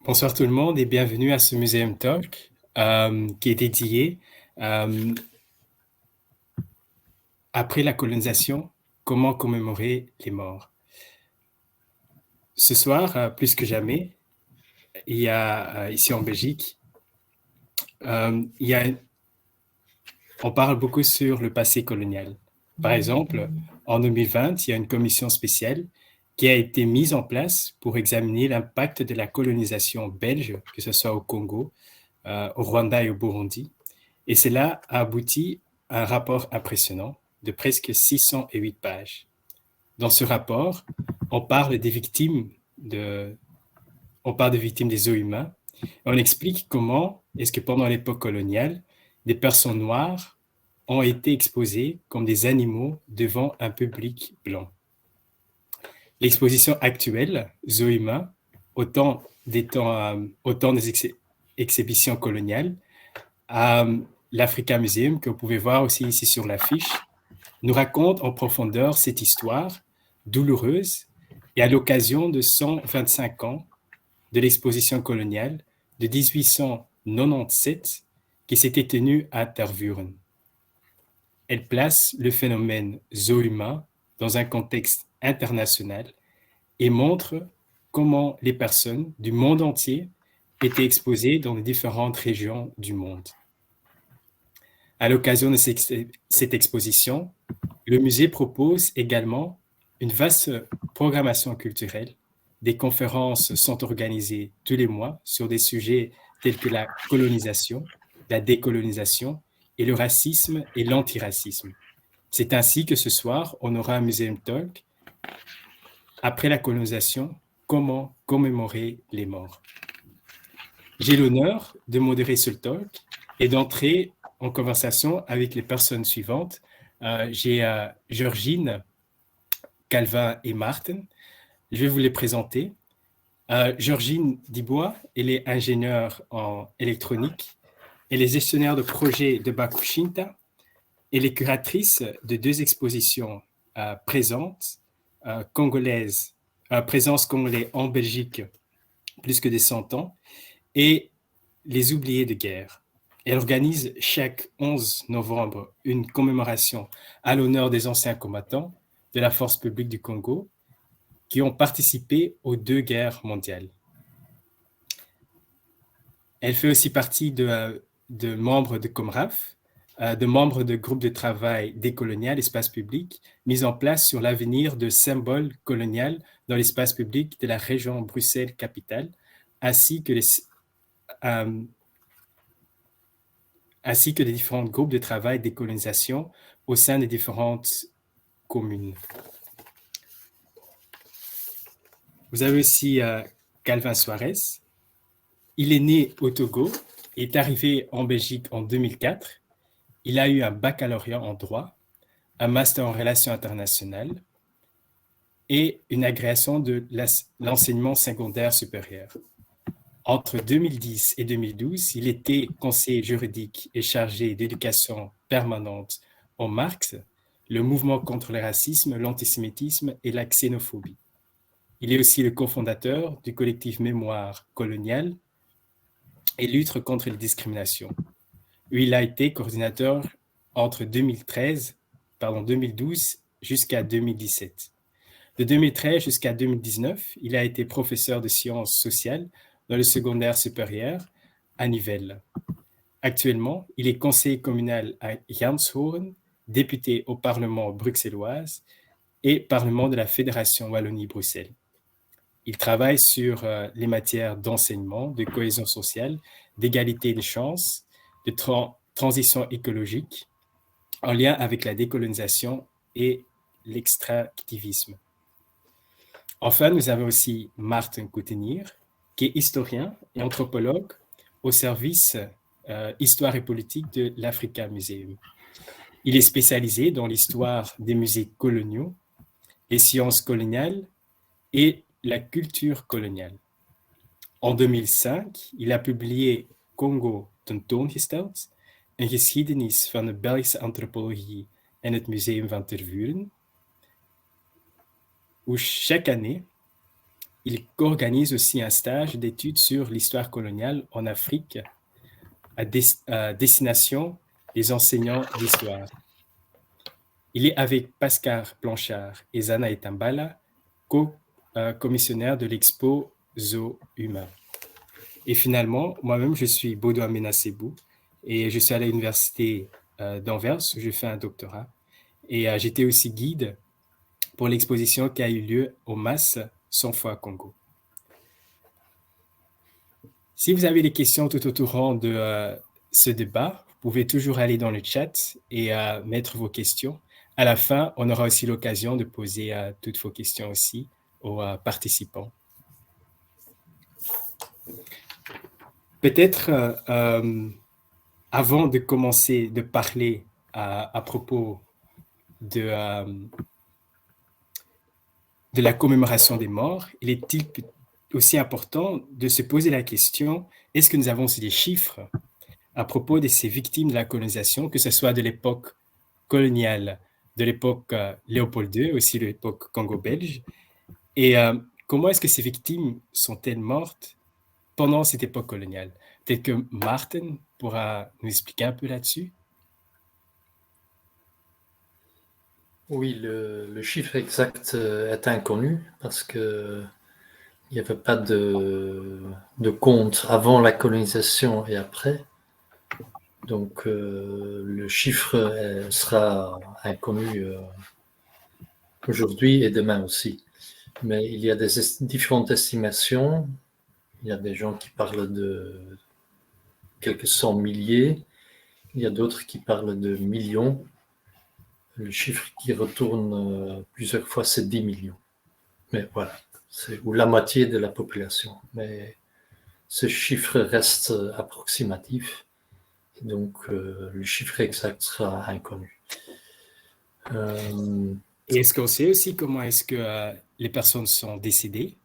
Bonsoir tout le monde et bienvenue à ce Museum Talk qui est dédié euh, après la colonisation, comment commémorer les morts. Ce soir, plus que jamais, il y a ici en Belgique, il y a, on parle beaucoup sur le passé colonial. Par exemple, en 2020, il y a une commission spéciale qui a été mise en place pour examiner l'impact de la colonisation belge, que ce soit au Congo, au Rwanda et au Burundi. Et cela a abouti à un rapport impressionnant de presque 608 pages. Dans ce rapport, on parle des victimes de, on parle des victimes des eaux humains. On explique comment est-ce que pendant l'époque coloniale, des personnes noires ont été exposées comme des animaux devant un public blanc. L'exposition actuelle, Zoïma, autant des exhibitions coloniales, à l'Africa Museum, que vous pouvez voir aussi ici sur l'affiche, nous raconte en profondeur cette histoire douloureuse et à l'occasion de 125 ans de l'exposition coloniale de 1897 qui s'était tenue à Tervuren. Elle place le phénomène zoo-humain dans un contexte international et montre comment les personnes du monde entier étaient exposées dans les différentes régions du monde. À l'occasion de cette exposition, le musée propose également une vaste programmation culturelle. Des conférences sont organisées tous les mois sur des sujets tels que la colonisation, la décolonisation et le racisme et l'antiracisme. C'est ainsi que ce soir, on aura un Museum Talk. Après la colonisation, comment commémorer les morts? J'ai l'honneur de modérer ce talk et d'entrer en conversation avec les personnes suivantes. J'ai Georgine, Calvin et Martin. Je vais vous les présenter. Georgine Dibois, elle est ingénieure en électronique. Elle est gestionnaire de projet de Bakushinta. Elle est curatrice de deux expositions présentes, congolaises, présence congolaise en Belgique, plus que de 100 ans, et les oubliés de guerre. Elle organise chaque 11 novembre une commémoration à l'honneur des anciens combattants de la force publique du Congo qui ont participé aux deux guerres mondiales. Elle fait aussi partie de membres de Comraf, de membres de groupes de travail décolonial, espace public, mis en place sur l'avenir de symboles coloniaux dans l'espace public de la région Bruxelles-Capitale, ainsi que euh, ainsi que les différents groupes de travail décolonisation au sein des différentes communes. Vous avez aussi Calvin Suarez. Il est né au Togo et est arrivé en Belgique en 2004. Il a eu un baccalauréat en droit, un master en relations internationales et une agrégation de l'enseignement secondaire supérieur. Entre 2010 et 2012, il était conseiller juridique et chargé d'éducation permanente au Marx, le mouvement contre le racisme, l'antisémitisme et la xénophobie. Il est aussi le cofondateur du collectif Mémoire coloniale et lutte contre les discriminations, où il a été coordinateur entre 2012 jusqu'à 2017. De 2013 jusqu'à 2019, il a été professeur de sciences sociales dans le secondaire supérieur à Nivelles. Actuellement, il est conseiller communal à Janshoorn, député au Parlement bruxellois et Parlement de la Fédération Wallonie-Bruxelles. Il travaille sur les matières d'enseignement, de cohésion sociale, d'égalité des chances, de transition écologique, en lien avec la décolonisation et l'extractivisme. Enfin, nous avons aussi Martin Coutenir, qui est historien et anthropologue au service Histoire et politique de l'Africa Museum. Il est spécialisé dans l'histoire des musées coloniaux, les sciences coloniales et la culture coloniale. En 2005, il a publié Congo tentoongesteld, een geschiedenis van de Belgische antropologie en het Museum van Tervuren, où chaque année, Il organise aussi un stage d'études sur l'histoire coloniale en Afrique à destination des enseignants d'histoire. Il est avec Pascal Blanchard et Zana Etambala, co-commissionnaire de l'expo Zoo Humain. Et finalement, moi-même, je suis Baudouin Menacebou et je suis à l'université d'Anvers où je fais un doctorat. Et j'étais aussi guide pour l'exposition qui a eu lieu au MAS 100 fois Congo. Si vous avez des questions tout autour de ce débat, vous pouvez toujours aller dans le chat et mettre vos questions. À la fin, on aura aussi l'occasion de poser toutes vos questions aussi aux participants. Peut-être avant de commencer de parler à propos de la commémoration des morts, il est aussi important de se poser la question, est-ce que nous avons aussi des chiffres à propos de ces victimes de la colonisation, que ce soit de l'époque coloniale, de l'époque Léopold II, aussi de l'époque Congo-belge, et comment est-ce que ces victimes sont-elles mortes pendant cette époque coloniale? Peut-être que Martin pourra nous expliquer un peu là-dessus. Oui, le chiffre exact est inconnu parce que il n'y avait pas de compte avant la colonisation et après. Donc, le chiffre sera inconnu aujourd'hui et demain aussi. Mais il y a différentes estimations. Il y a des gens qui parlent de quelques cent milliers. Il y a d'autres qui parlent de millions. Le chiffre qui retourne plusieurs fois, c'est 10 millions. Mais voilà, ou la moitié de la population. Mais ce chiffre reste approximatif. Et donc, le chiffre exact sera inconnu. Et est-ce qu'on sait aussi comment est-ce que les personnes sont décédées?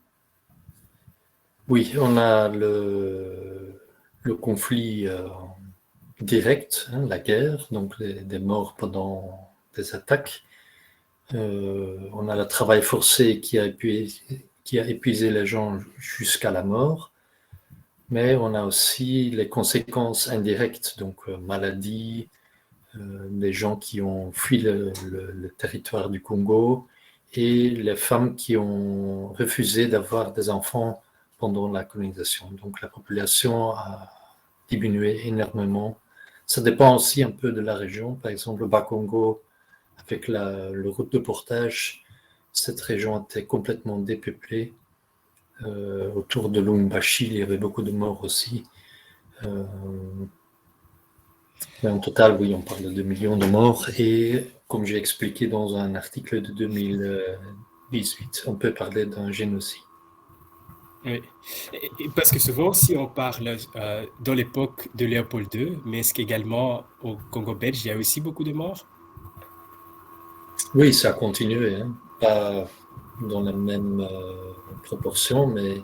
Oui, on a le conflit direct, hein, la guerre, donc des morts pendant des attaques. On a le travail forcé qui a épuisé les gens jusqu'à la mort. Mais on a aussi les conséquences indirectes, donc maladies, des gens qui ont fui le territoire du Congo et les femmes qui ont refusé d'avoir des enfants pendant la colonisation. Donc la population a diminué énormément. Ça dépend aussi un peu de la région. Par exemple, le Bas-Congo, avec le route de portage, cette région était complètement dépeuplée. Autour de Lubumbashi, il y avait beaucoup de morts aussi. Mais en total, oui, on parle de 2 millions de morts. Et comme j'ai expliqué dans un article de 2018, on peut parler d'un génocide. Oui. Et parce que souvent, si on parle dans l'époque de Léopold II, mais est-ce qu'également au Congo belge, il y a aussi beaucoup de morts? Oui, ça a continué, hein. Pas dans la même proportion, mais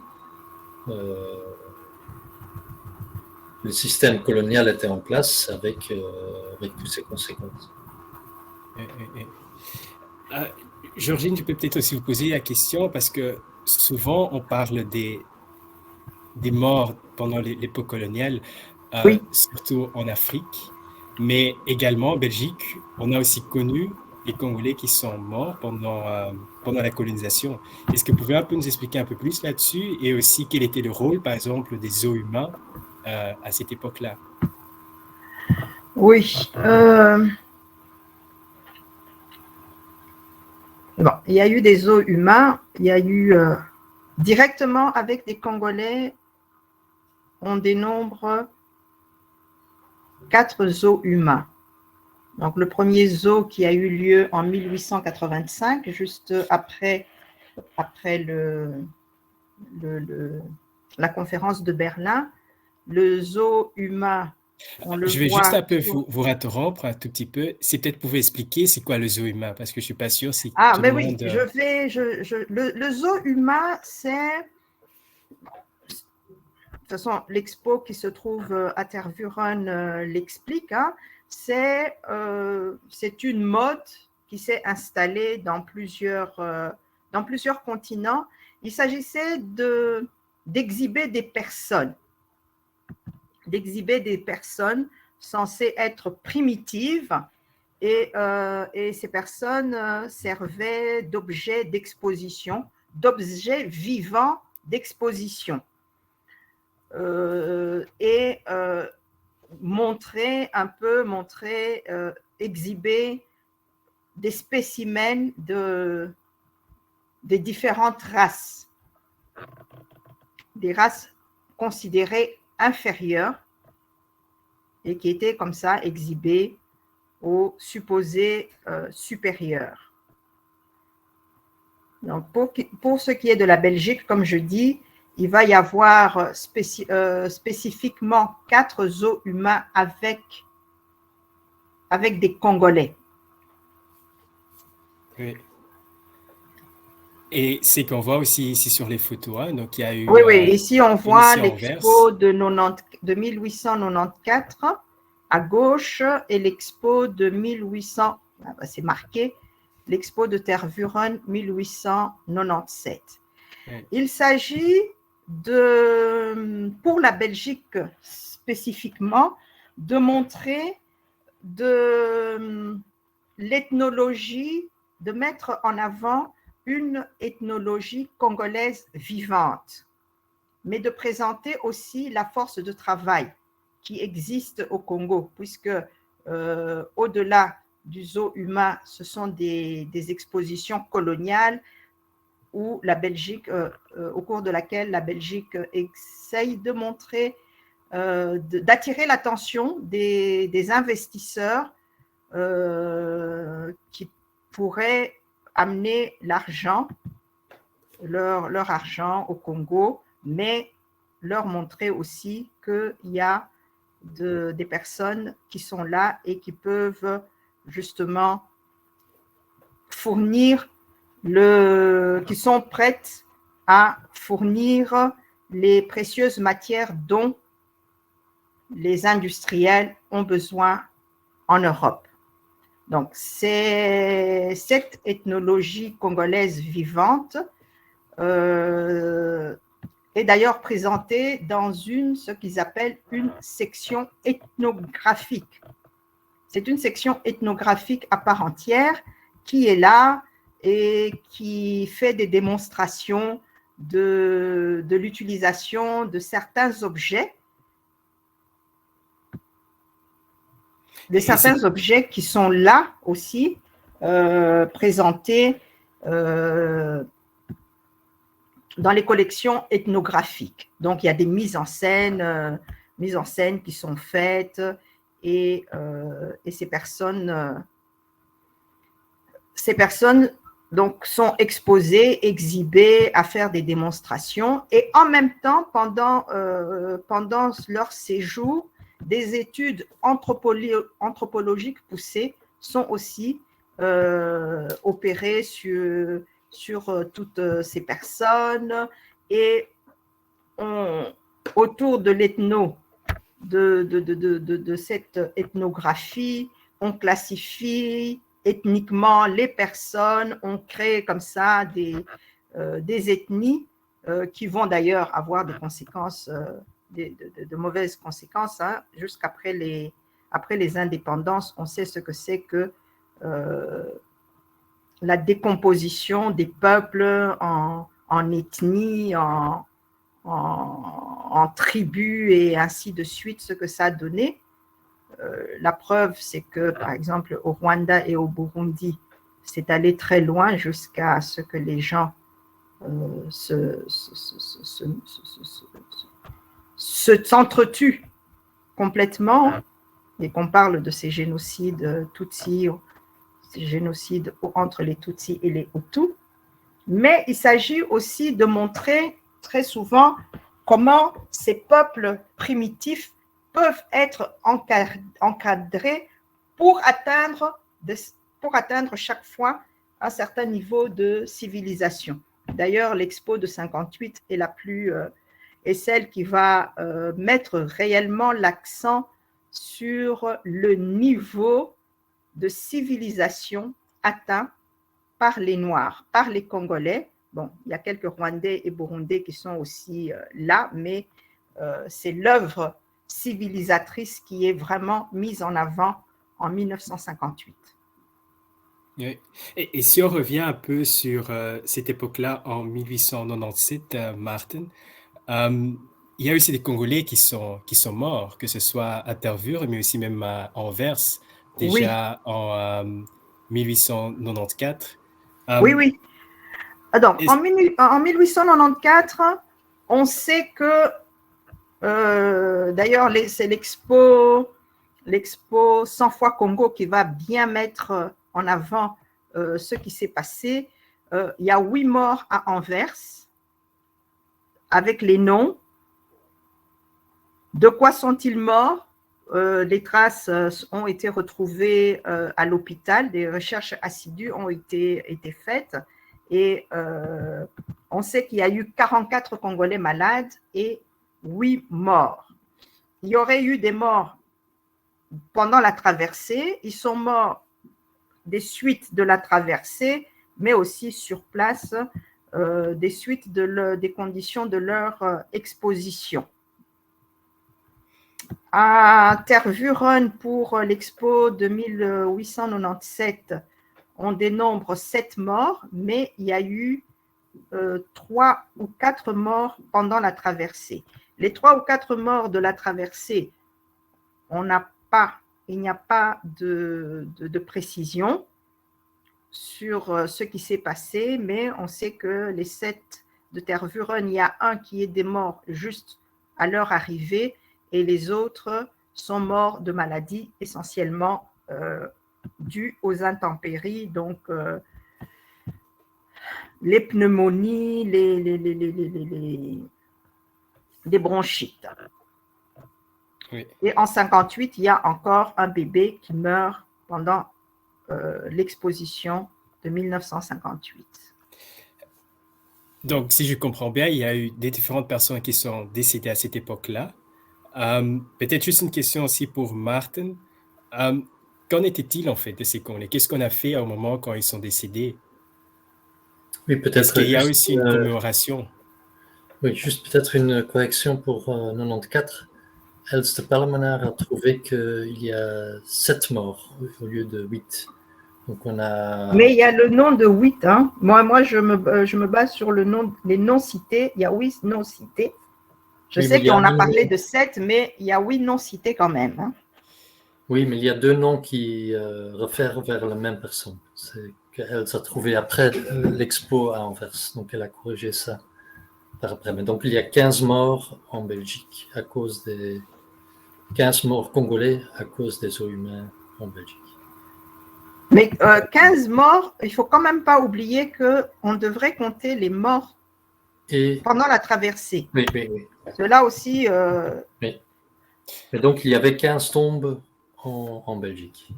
le système colonial était en place avec toutes ses conséquences. Georgine, je peux peut-être aussi vous poser la question parce que souvent on parle des morts pendant l'époque coloniale, Oui. surtout en Afrique, mais également en Belgique, on a aussi connu les Congolais qui sont morts pendant la colonisation. Est-ce que vous pouvez un peu nous expliquer un peu plus là-dessus et aussi quel était le rôle, par exemple, des zoos humains à cette époque-là? Oui. Bon, il y a eu des zoos humains, il y a eu directement avec des Congolais, on dénombre 4 zoos humains. Donc, le premier zoo qui a eu lieu en 1885, juste après la conférence de Berlin. Le zoo humain, on le voit... Je vais juste un peu vous interrompre un tout petit peu. Si peut-être vous pouvez expliquer c'est quoi le zoo humain, parce que je ne suis pas sûr si tout le monde... le zoo humain, c'est... De toute façon, l'expo qui se trouve à Tervuren l'explique, hein, c'est une mode qui s'est installée dans plusieurs dans plusieurs continents. Il s'agissait d'exhiber des personnes censées être primitives, et ces personnes servaient d'objets d'exposition, d'objets vivants d'exposition, et exhiber des spécimens des différentes races, des races considérées inférieures et qui étaient comme ça exhibées aux supposés supérieurs. Donc, pour ce qui est de la Belgique, comme je dis, il va y avoir spécifiquement 4 zoos humains avec des Congolais. Oui. Et c'est qu'on voit aussi ici sur les photos, hein, donc il y a eu… Oui, ici on voit ici l'expo de 1894 à gauche et l'expo de 1800, c'est marqué, l'expo de Tervuren 1897. Oui. Il s'agit pour la Belgique spécifiquement, de montrer de l'ethnologie, de mettre en avant une ethnologie congolaise vivante, mais de présenter aussi la force de travail qui existe au Congo, puisque au-delà du zoo humain, ce sont des expositions coloniales où la Belgique, au cours de laquelle la Belgique essaye de montrer, d'attirer l'attention des investisseurs qui pourraient amener l'argent, leur argent au Congo, mais leur montrer aussi qu'il y a des personnes qui sont là et qui peuvent justement fournir qui sont prêtes à fournir les précieuses matières dont les industriels ont besoin en Europe. Donc, c'est cette ethnologie congolaise vivante est d'ailleurs présentée dans ce qu'ils appellent une section ethnographique. C'est une section ethnographique à part entière qui est là et qui fait des démonstrations de l'utilisation de certains objets, objets qui sont là aussi, présentés dans les collections ethnographiques. Donc, il y a des mises en scène qui sont faites et ces personnes donc, sont exposées, exhibées, à faire des démonstrations. Et en même temps, pendant leur séjour, des études anthropologiques poussées sont aussi opérées sur toutes ces personnes. Et autour de de cette ethnographie, on classifie ethniquement les personnes, on crée comme ça des ethnies qui vont d'ailleurs avoir des conséquences, de mauvaises conséquences, hein. Jusqu'après les indépendances, on sait ce que c'est que la décomposition des peuples en ethnies, en tribus et ainsi de suite, ce que ça a donné. La preuve, c'est que, par exemple, au Rwanda et au Burundi, c'est allé très loin jusqu'à ce que les gens s'entretuent complètement et qu'on parle de ces génocides Tutsis, ces génocides entre les Tutsis et les Hutus. Mais il s'agit aussi de montrer très souvent comment ces peuples primitifs peuvent être encadrés pour atteindre chaque fois un certain niveau de civilisation. D'ailleurs, l'expo de 58 est celle qui va mettre réellement l'accent sur le niveau de civilisation atteint par les Noirs, par les Congolais. Bon, il y a quelques Rwandais et Burundais qui sont aussi là, mais c'est l'œuvre civilisatrice qui est vraiment mise en avant en 1958. Oui. Et si on revient un peu sur cette époque-là, en 1897, Martin, il y a aussi des Congolais qui sont morts, que ce soit à Tervuren, mais aussi même à Anvers, Oui, déjà en 1894. oui, oui. Donc, Est-ce- en 1894, on sait que, d'ailleurs, c'est l'expo 100 fois Congo qui va bien mettre en avant ce qui s'est passé. Il y a 8 morts à Anvers, avec les noms. De quoi sont-ils morts? Les traces ont été retrouvées à l'hôpital, des recherches assidues ont été faites et on sait qu'il y a eu 44 Congolais malades et 8 morts. Il y aurait eu des morts pendant la traversée, ils sont morts des suites de la traversée, mais aussi sur place, des suites des conditions de leur exposition. À Tervuren, pour l'expo de 1897, on dénombre 7 morts, mais il y a eu 3 ou 4 morts pendant la traversée. Les 3 ou 4 morts de la traversée, il n'y a pas de précision sur ce qui s'est passé, mais on sait que les 7 de Tervuren, il y a un qui est mort juste à leur arrivée et les autres sont morts de maladies essentiellement dues aux intempéries, donc les pneumonies, les bronchites. Oui. Et en 58, il y a encore un bébé qui meurt pendant l'exposition de 1958. Donc, si je comprends bien, il y a eu des différentes personnes qui sont décédées à cette époque-là. Peut-être juste une question aussi pour Martin. Qu'en était-il en fait de ces Congolais? Qu'est-ce qu'on a fait au moment quand ils sont décédés? Oui, Est-ce peut-être qu'il y a juste, aussi une commémoration? oui, juste peut-être une correction pour 94. Els de Palmanar a trouvé qu'il y a 7 morts au lieu de 8. Donc on a... Mais il y a le nom de 8. Hein. Moi je me base sur les noms cités. Il y a 8 noms cités. Je Oui, sais qu'on a parlé de 7, mais il y a 8 noms cités quand même. Hein. Oui, mais il y a 2 noms qui réfèrent vers la même personne. C'est qu'elle s'est trouvée après l'expo à Anvers. Donc elle a corrigé ça par après. Mais donc il y a 15 morts en Belgique à cause des... 15 morts congolais à cause des eaux humains en Belgique. Mais 15 morts, il ne faut quand même pas oublier qu'on devrait compter les morts pendant la traversée. Oui, oui, oui. Cela aussi... Oui. Et donc il y avait 15 tombes en Belgique.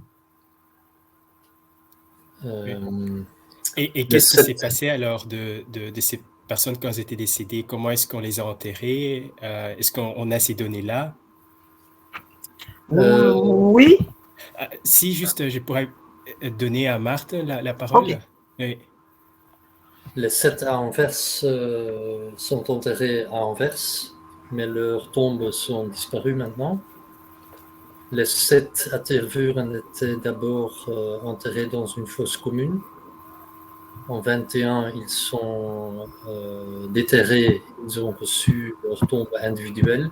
Et qu'est-ce qui s'est passé alors de ces personnes quand elles étaient décédées? Comment est-ce qu'on les a enterrées? Est-ce qu'on a ces données-là? Oui. Si juste je pourrais donner à Marthe la parole. Okay. Oui. Les 7 à Anvers sont enterrés à Anvers, mais leurs tombes sont disparues maintenant. Les 7 à Tervuren étaient d'abord enterrés dans une fosse commune. En 21, ils sont déterrés, ils ont reçu leur tombe individuelle.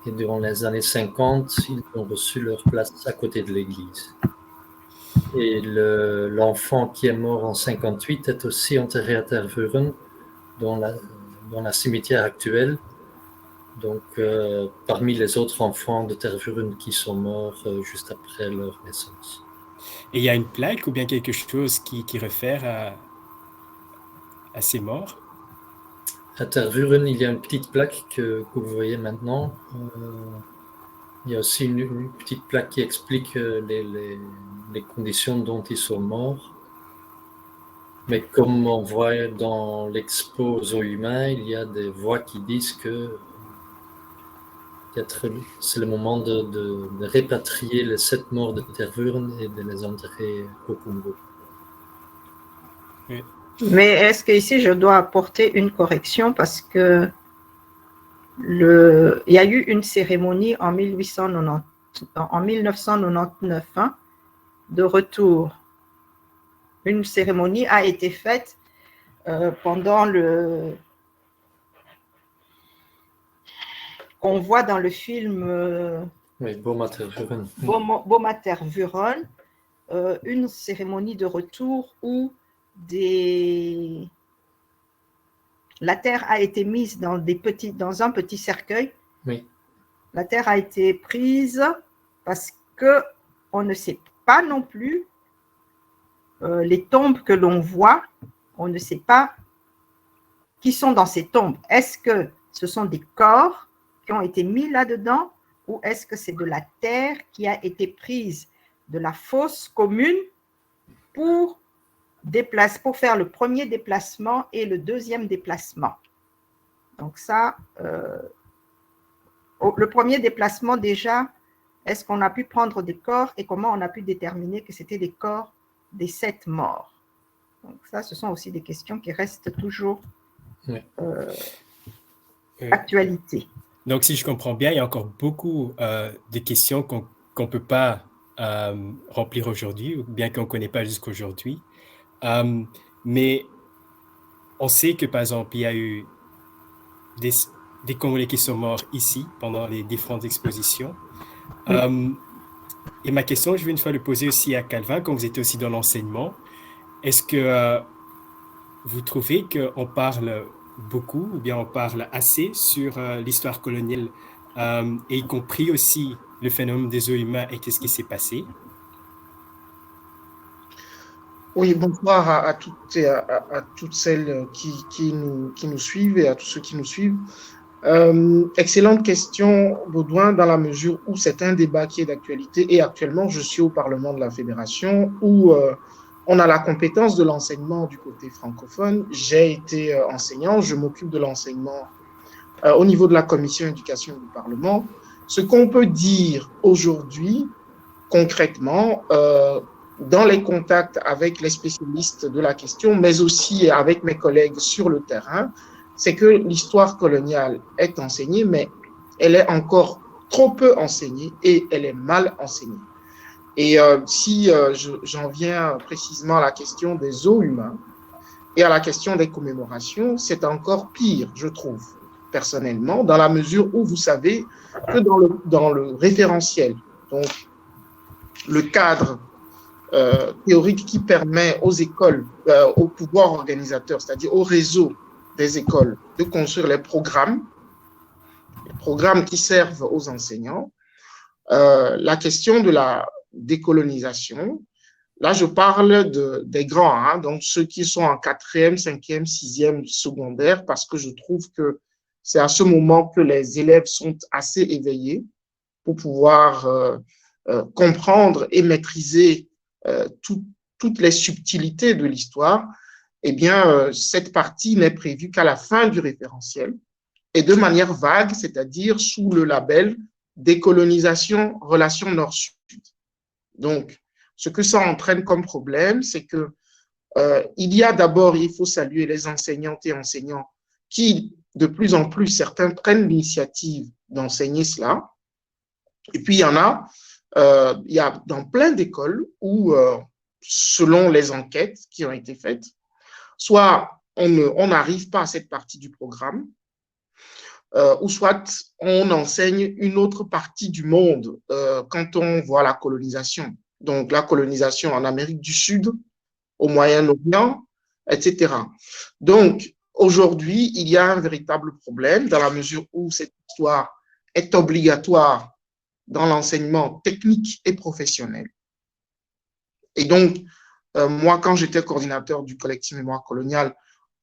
Et durant les années 50, ils ont reçu leur place à côté de l'église. Et l'enfant qui est mort en 58 est aussi enterré à Tervuren, dans la cimetière actuelle. Donc, parmi les autres enfants de Tervuren qui sont morts juste après leur naissance. Et il y a une plaque ou bien quelque chose qui réfère à ces morts? À Tervuren, il y a une petite plaque que vous voyez maintenant. Il y a aussi une petite plaque qui explique les conditions dont ils sont morts. Mais comme on voit dans l'expo aux eaux humains, il y a des voix qui disent que c'est le moment de répatrier les 7 morts de Tervuren et de les enterrer au Congo. Oui. Mais est-ce que ici je dois apporter une correction parce que il y a eu une cérémonie en 1999 hein, de retour. Une cérémonie a été faite pendant le qu'on voit dans le film Oui, Bomatervuren. Bomatervuren, une cérémonie de retour où la terre a été mise dans un petit cercueil. Oui. La terre a été prise parce que on ne sait pas non plus les tombes que l'on voit, on ne sait pas qui sont dans ces tombes. Est-ce que ce sont des corps qui ont été mis là-dedans ou est-ce que c'est de la terre qui a été prise de la fosse commune pour faire le premier déplacement et le deuxième déplacement? Donc ça, le premier déplacement déjà, est-ce qu'on a pu prendre des corps et comment on a pu déterminer que c'était des corps des 7 morts? Donc ça, ce sont aussi des questions qui restent toujours actualité. Donc, si je comprends bien, il y a encore beaucoup de questions qu'on ne peut pas remplir aujourd'hui, ou bien qu'on ne connaît pas jusqu'aujourd'hui. Mais on sait que, par exemple, il y a eu des Congolais qui sont morts ici pendant les différentes expositions. Et ma question, je vais une fois le poser aussi à Calvin, quand vous étiez aussi dans l'enseignement. Est-ce que vous trouvez qu'on parle beaucoup ou bien on parle assez sur l'histoire coloniale et y compris aussi le phénomène des eaux humains et qu'est-ce qui s'est passé? Oui, bonsoir à toutes et à toutes celles qui nous suivent et à tous ceux qui nous suivent. Excellente question, Baudouin, dans la mesure où c'est un débat qui est d'actualité et actuellement, je suis au Parlement de la Fédération où on a la compétence de l'enseignement du côté francophone. J'ai été enseignant, je m'occupe de l'enseignement au niveau de la commission éducation du Parlement. Ce qu'on peut dire aujourd'hui, concrètement, dans les contacts avec les spécialistes de la question, mais aussi avec mes collègues sur le terrain, c'est que l'histoire coloniale est enseignée, mais elle est encore trop peu enseignée et elle est mal enseignée. Et si j'en viens précisément à la question des eaux humains et à la question des commémorations, c'est encore pire, je trouve, personnellement, dans la mesure où vous savez que dans le référentiel, donc le cadre théorique qui permet aux écoles, au pouvoir organisateur, c'est-à-dire au réseau des écoles, de construire les programmes qui servent aux enseignants. La question de la décolonisation, là je parle des grands, hein, donc ceux qui sont en 4e, 5e, 6e secondaire, parce que je trouve que c'est à ce moment que les élèves sont assez éveillés pour pouvoir comprendre et maîtriser toutes les subtilités de l'histoire. Eh bien, cette partie n'est prévue qu'à la fin du référentiel et de manière vague, c'est-à-dire sous le label décolonisation, relations nord-sud. Donc, ce que ça entraîne comme problème, c'est que il y a d'abord, il faut saluer les enseignantes et enseignants qui, de plus en plus, certains prennent l'initiative d'enseigner cela. Et puis, il y a dans plein d'écoles où, selon les enquêtes qui ont été faites, soit on n'arrive pas à cette partie du programme, ou soit on enseigne une autre partie du monde quand on voit la colonisation. Donc, la colonisation en Amérique du Sud, au Moyen-Orient, etc. Donc, aujourd'hui, il y a un véritable problème dans la mesure où cette histoire est obligatoire dans l'enseignement technique et professionnel. Et donc, moi, quand j'étais coordinateur du collectif Mémoire coloniale,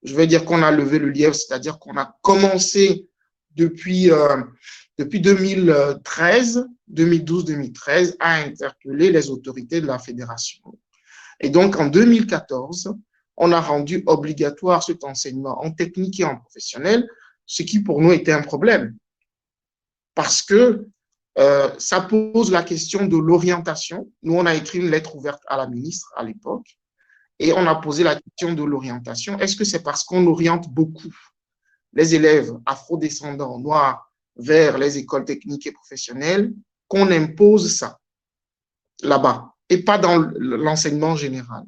je vais dire qu'on a levé le lièvre, c'est-à-dire qu'on a commencé depuis 2013, 2012-2013, à interpeller les autorités de la fédération. Et donc, en 2014, on a rendu obligatoire cet enseignement en technique et en professionnel, ce qui pour nous était un problème. Parce que ça pose la question de l'orientation. Nous, on a écrit une lettre ouverte à la ministre à l'époque. Et on a posé la question de l'orientation. Est-ce que c'est parce qu'on oriente beaucoup les élèves afrodescendants noirs vers les écoles techniques et professionnelles qu'on impose ça là-bas et pas dans l'enseignement général?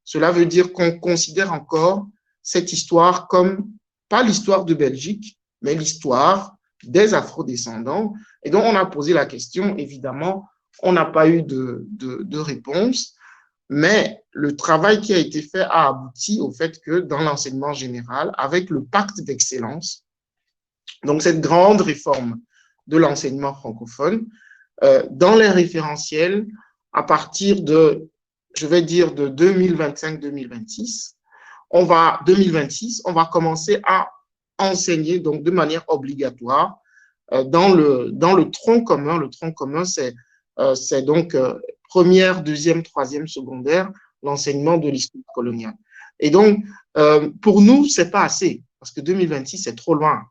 Cela veut dire qu'on considère encore cette histoire comme, pas l'histoire de Belgique, mais l'histoire des afrodescendants. Et donc, on a posé la question, évidemment, on n'a pas eu de réponse, mais le travail qui a été fait a abouti au fait que dans l'enseignement général, avec le pacte d'excellence, donc cette grande réforme de l'enseignement francophone, dans les référentiels, à partir de, je vais dire, de 2025-2026, on va commencer à enseigner donc de manière obligatoire dans le tronc commun. Le tronc commun, c'est donc première, deuxième, troisième, secondaire, l'enseignement de l'histoire coloniale. Et donc, pour nous, c'est pas assez, parce que 2026, c'est trop loin.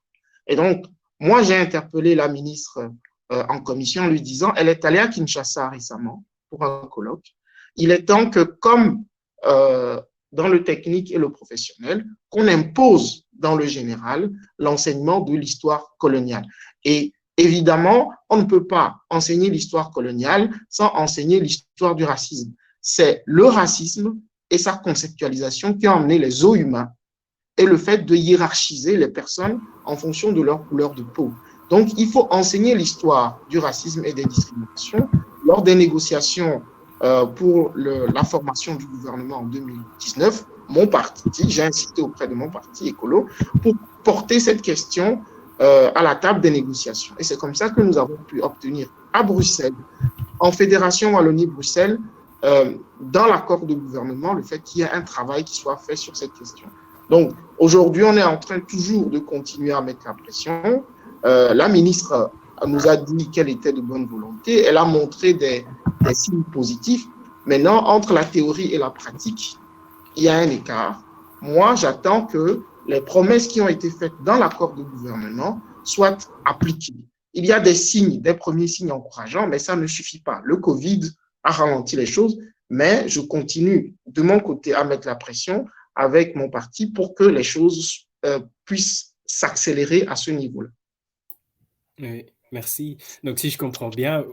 Et donc, moi, j'ai interpellé la ministre en commission en lui disant, elle est allée à Kinshasa récemment pour un colloque. Il est temps que, comme dans le technique et le professionnel, qu'on impose dans le général l'enseignement de l'histoire coloniale. Et évidemment, on ne peut pas enseigner l'histoire coloniale sans enseigner l'histoire du racisme. C'est le racisme et sa conceptualisation qui a emmené les os humains et le fait de hiérarchiser les personnes en fonction de leur couleur de peau. Donc, il faut enseigner l'histoire du racisme et des discriminations lors des négociations pour la formation du gouvernement en 2019. Mon parti, j'ai incité auprès de mon parti écolo pour porter cette question à la table des négociations. Et c'est comme ça que nous avons pu obtenir à Bruxelles, en Fédération Wallonie-Bruxelles, dans l'accord de gouvernement, le fait qu'il y ait un travail qui soit fait sur cette question. Donc, aujourd'hui, on est en train toujours de continuer à mettre la pression. La ministre nous a dit qu'elle était de bonne volonté. Elle a montré des signes positifs. Maintenant, entre la théorie et la pratique, il y a un écart. Moi, j'attends que les promesses qui ont été faites dans l'accord de gouvernement soient appliquées. Il y a des signes, des premiers signes encourageants, mais ça ne suffit pas. Le Covid a ralenti les choses, mais je continue de mon côté à mettre la pression avec mon parti pour que les choses puissent s'accélérer à ce niveau-là. Oui, merci. Donc, si je comprends bien,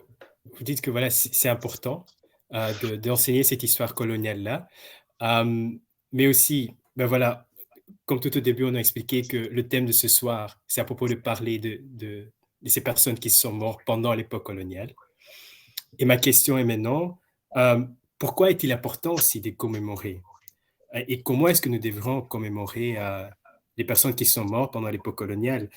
vous dites que voilà, c'est important d'enseigner cette histoire coloniale-là, mais aussi, ben voilà, comme tout au début, on a expliqué que le thème de ce soir, c'est à propos de parler de ces personnes qui sont mortes pendant l'époque coloniale. Et ma question est maintenant, pourquoi est-il important aussi de commémorer? Et comment est-ce que nous devrons commémorer les personnes qui sont mortes pendant l'époque coloniale?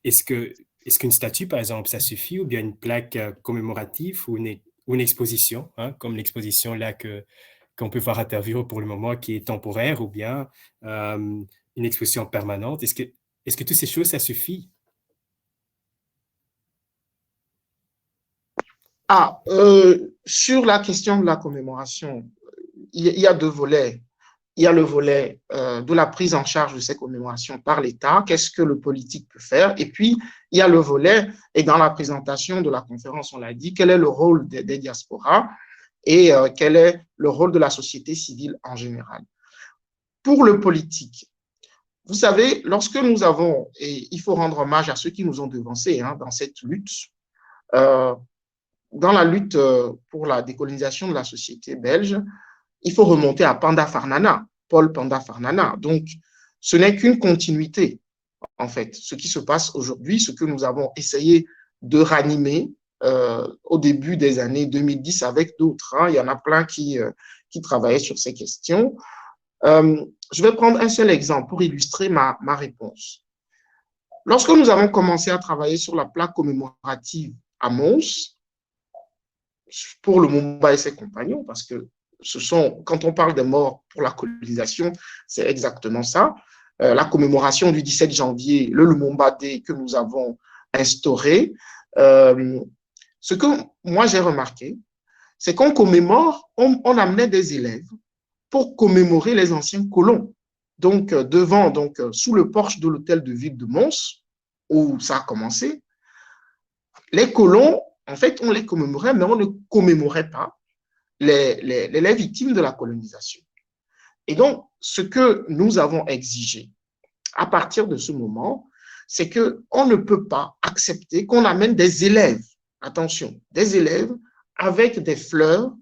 Est-ce qu'une statue, par exemple, ça suffit, ou bien une plaque commémorative ou une exposition, hein, comme l'exposition là qu'on peut voir à Tervuren pour le moment, qui est temporaire, ou bien une exposition permanente? Est-ce que toutes ces choses, ça suffit? Sur la question de la commémoration, il y a deux volets. Il y a le volet de la prise en charge de ces commémorations par l'État, qu'est-ce que le politique peut faire, et puis il y a le volet, et dans la présentation de la conférence, on l'a dit, quel est le rôle des diasporas et quel est le rôle de la société civile en général. Pour le politique, vous savez, lorsque nous avons, et il faut rendre hommage à ceux qui nous ont devancés dans cette lutte, dans la lutte pour la décolonisation de la société belge, il faut remonter à Panda Farnana, Paul Panda Farnana. Donc, ce n'est qu'une continuité, en fait. Ce qui se passe aujourd'hui, ce que nous avons essayé de ranimer au début des années 2010 avec d'autres. Il y en a plein qui travaillaient sur ces questions. Je vais prendre un seul exemple pour illustrer ma réponse. Lorsque nous avons commencé à travailler sur la plaque commémorative à Mons, pour le Lumumba et ses compagnons, parce que quand on parle des morts pour la colonisation, c'est exactement ça. La commémoration du 17 janvier, le Lumumba Day que nous avons instauré. Ce que moi j'ai remarqué, c'est qu'on commémore, on amenait des élèves pour commémorer les anciens colons. Donc, sous le porche de l'hôtel de ville de Mons, où ça a commencé, les colons, en fait, on les commémorait, mais on ne commémorait pas les victimes de la colonisation. Et donc, ce que nous avons exigé à partir de ce moment, c'est qu'on ne peut pas accepter qu'on amène des élèves, attention, des élèves avec des fleurs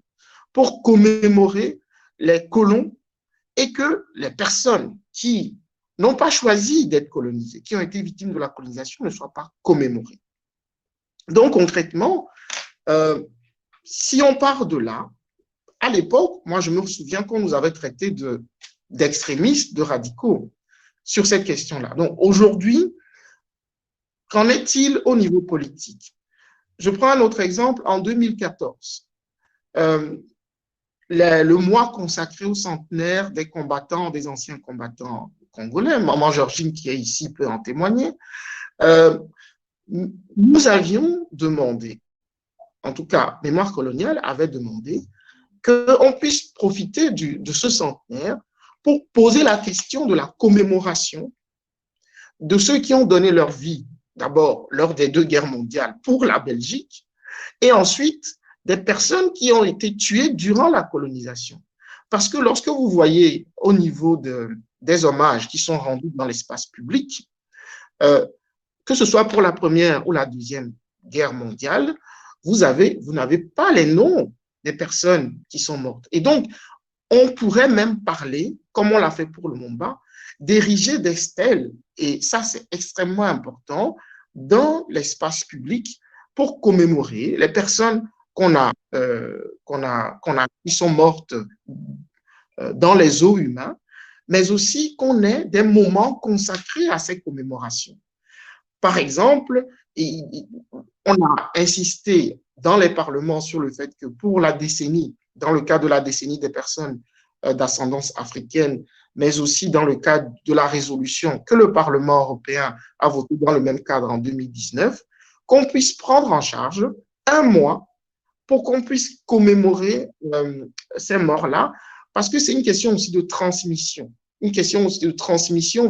pour commémorer les colons et que les personnes qui n'ont pas choisi d'être colonisées, qui ont été victimes de la colonisation, ne soient pas commémorées. Donc, concrètement, si on part de là, à l'époque, moi, je me souviens qu'on nous avait traités d'extrémistes, de radicaux sur cette question-là. Donc, aujourd'hui, qu'en est-il au niveau politique? Je prends un autre exemple. En 2014, le mois consacré au centenaire des combattants, des anciens combattants congolais, Maman Georgine qui est ici peut en témoigner, nous avions demandé, en tout cas, Mémoire coloniale avait demandé qu'on puisse profiter de ce centenaire pour poser la question de la commémoration de ceux qui ont donné leur vie, d'abord lors des 2 guerres mondiales pour la Belgique, et ensuite des personnes qui ont été tuées durant la colonisation. Parce que lorsque vous voyez au niveau des hommages qui sont rendus dans l'espace public, que ce soit pour la Première ou la Deuxième Guerre mondiale, vous n'avez pas les noms des personnes qui sont mortes. Et donc, on pourrait même parler, comme on l'a fait pour le Lumumba, d'ériger des stèles, et ça c'est extrêmement important, dans l'espace public pour commémorer les personnes qui sont mortes dans les eaux humaines, mais aussi qu'on ait des moments consacrés à ces commémorations. Par exemple, on a insisté dans les parlements sur le fait que pour la décennie, dans le cadre de la décennie des personnes d'ascendance africaine, mais aussi dans le cadre de la résolution que le Parlement européen a votée dans le même cadre en 2019, qu'on puisse prendre en charge un mois pour qu'on puisse commémorer ces morts-là, parce que c'est une question aussi de transmission,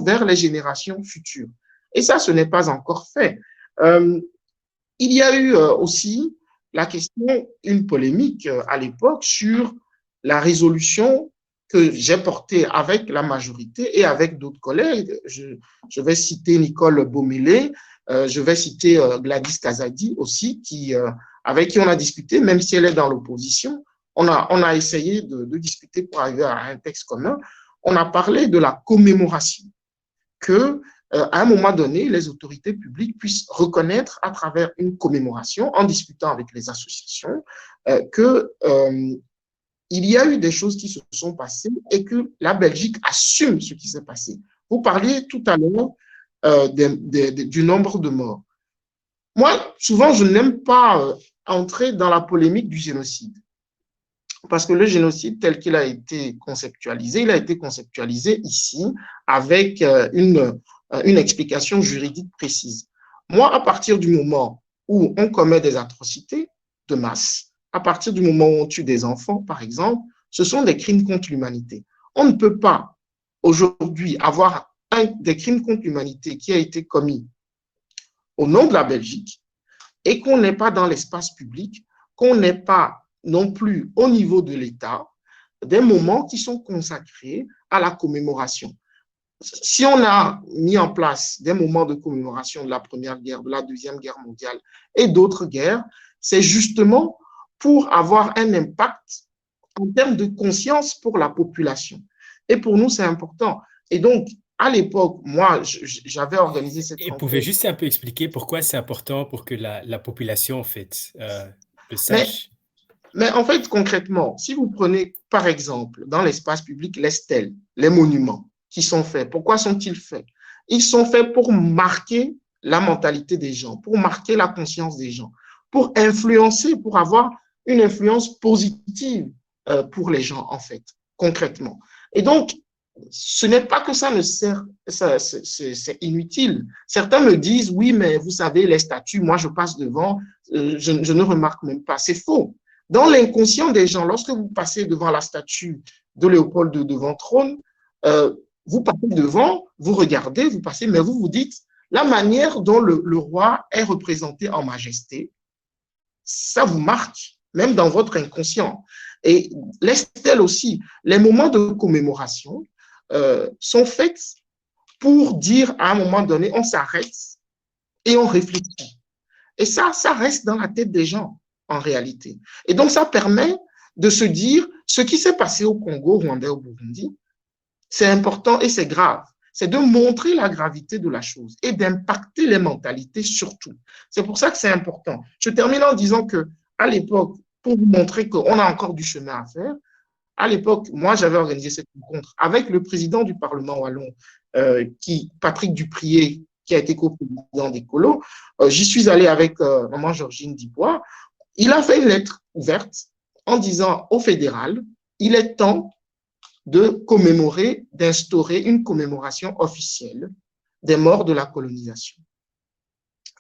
vers les générations futures. Et ça, ce n'est pas encore fait. Il y a eu aussi la question, une polémique à l'époque sur la résolution que j'ai portée avec la majorité et avec d'autres collègues. Je vais citer Nicole Baumélé, je vais citer Gladys Kazadi aussi, avec qui on a discuté, même si elle est dans l'opposition. On a essayé de discuter pour arriver à un texte commun. On a parlé de la commémoration, que à un moment donné, les autorités publiques puissent reconnaître à travers une commémoration, en discutant avec les associations, qu'il y a eu des choses qui se sont passées et que la Belgique assume ce qui s'est passé. Vous parliez tout à l'heure du nombre de morts. Moi, souvent, je n'aime pas entrer dans la polémique du génocide. Parce que le génocide, tel qu'il a été conceptualisé, il a été conceptualisé ici avec une explication juridique précise. Moi, à partir du moment où on commet des atrocités de masse, à partir du moment où on tue des enfants, par exemple, ce sont des crimes contre l'humanité. On ne peut pas aujourd'hui avoir des crimes contre l'humanité qui a été commis au nom de la Belgique et qu'on n'est pas dans l'espace public, qu'on n'est pas non plus au niveau de l'État, des moments qui sont consacrés à la commémoration. Si on a mis en place des moments de commémoration de la Première Guerre, de la Deuxième Guerre mondiale et d'autres guerres, c'est justement pour avoir un impact en termes de conscience pour la population. Et pour nous, c'est important. Et donc, à l'époque, moi, j'avais organisé cette rencontre. Et pouvez juste un peu expliquer pourquoi c'est important pour que la population, en fait, le sache? Mais en fait, concrètement, si vous prenez, par exemple, dans l'espace public, les stèles, les monuments qui sont faits, pourquoi sont-ils faits? Ils sont faits pour marquer la mentalité des gens, pour marquer la conscience des gens, pour influencer, pour avoir une influence positive pour les gens, en fait, concrètement. Et donc, ce n'est pas que ça ne sert, c'est inutile. Certains me disent, oui, mais vous savez, les statues, moi, je passe devant, je ne remarque même pas. C'est faux. Dans l'inconscient des gens, lorsque vous passez devant la statue de Léopold II devant trône, vous passez devant, vous regardez, vous passez, mais vous vous dites, la manière dont le roi est représenté en majesté, ça vous marque, même dans votre inconscient. Et les stèles aussi, les moments de commémoration sont faits pour dire à un moment donné, on s'arrête et on réfléchit. Et ça reste dans la tête des gens en réalité. Et donc, ça permet de se dire ce qui s'est passé au Congo, au Rwanda, au Burundi, c'est important et c'est grave. C'est de montrer la gravité de la chose et d'impacter les mentalités surtout. C'est pour ça que c'est important. Je termine en disant que à l'époque, pour vous montrer qu'on a encore du chemin à faire, à l'époque, moi, j'avais organisé cette rencontre avec le président du Parlement wallon, Patrick Duprier, qui a été co-président des colos. J'y suis allé avec maman Georgine Dibois. Il a fait une lettre ouverte en disant au fédéral, il est temps de commémorer, d'instaurer une commémoration officielle des morts de la colonisation.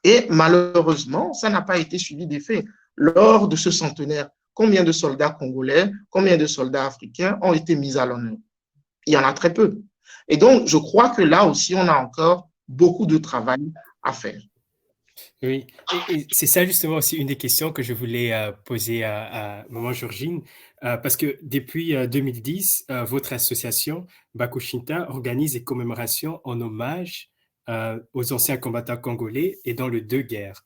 Et malheureusement, ça n'a pas été suivi d'effet. Lors de ce centenaire, combien de soldats congolais, combien de soldats africains ont été mis à l'honneur? Il y en a très peu. Et donc, je crois que là aussi, on a encore beaucoup de travail à faire. Oui, et c'est ça justement aussi une des questions que je voulais poser à maman Georgine, parce que depuis 2010, votre association Bakushinta organise des commémorations en hommage aux anciens combattants congolais et dans les deux guerres.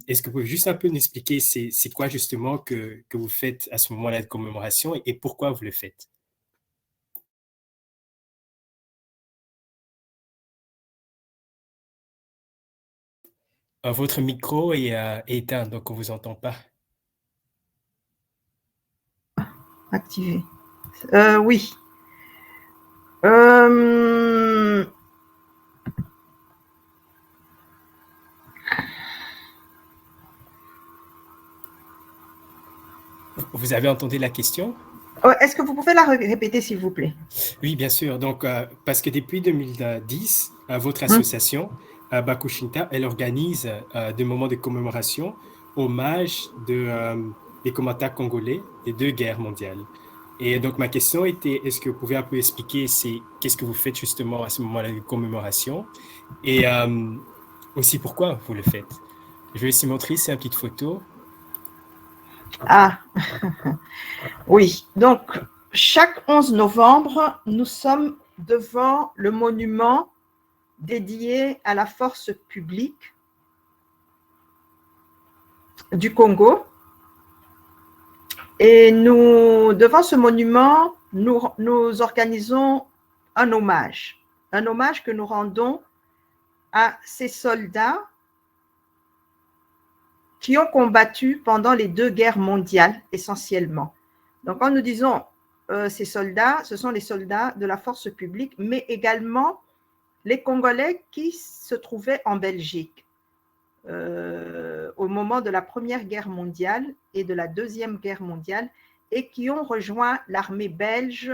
Est-ce que vous pouvez juste un peu nous expliquer c'est quoi justement que vous faites à ce moment-là de commémoration et pourquoi vous le faites? Votre micro est éteint, donc on ne vous entend pas. Activé. Oui. Vous avez entendu la question? Est-ce que vous pouvez la répéter, s'il vous plaît? Oui, bien sûr. Donc, parce que depuis 2010, votre association, Bakushinta, elle organise des moments de commémoration, hommage des combattants congolais des deux guerres mondiales. Et donc, ma question était, est-ce que vous pouvez un peu expliquer qu'est-ce que vous faites justement à ce moment-là de commémoration et aussi pourquoi vous le faites? Je vais aussi montrer, c'est une petite photo. Ah, oui. Donc, chaque 11 novembre, nous sommes devant le monument dédié à la force publique du Congo. Et devant ce monument, nous organisons un hommage que nous rendons à ces soldats qui ont combattu pendant les deux guerres mondiales essentiellement. Donc, quand nous disons ces soldats, ce sont les soldats de la force publique, mais également les Congolais qui se trouvaient en Belgique au moment de la Première Guerre mondiale et de la Deuxième Guerre mondiale et qui ont rejoint l'armée belge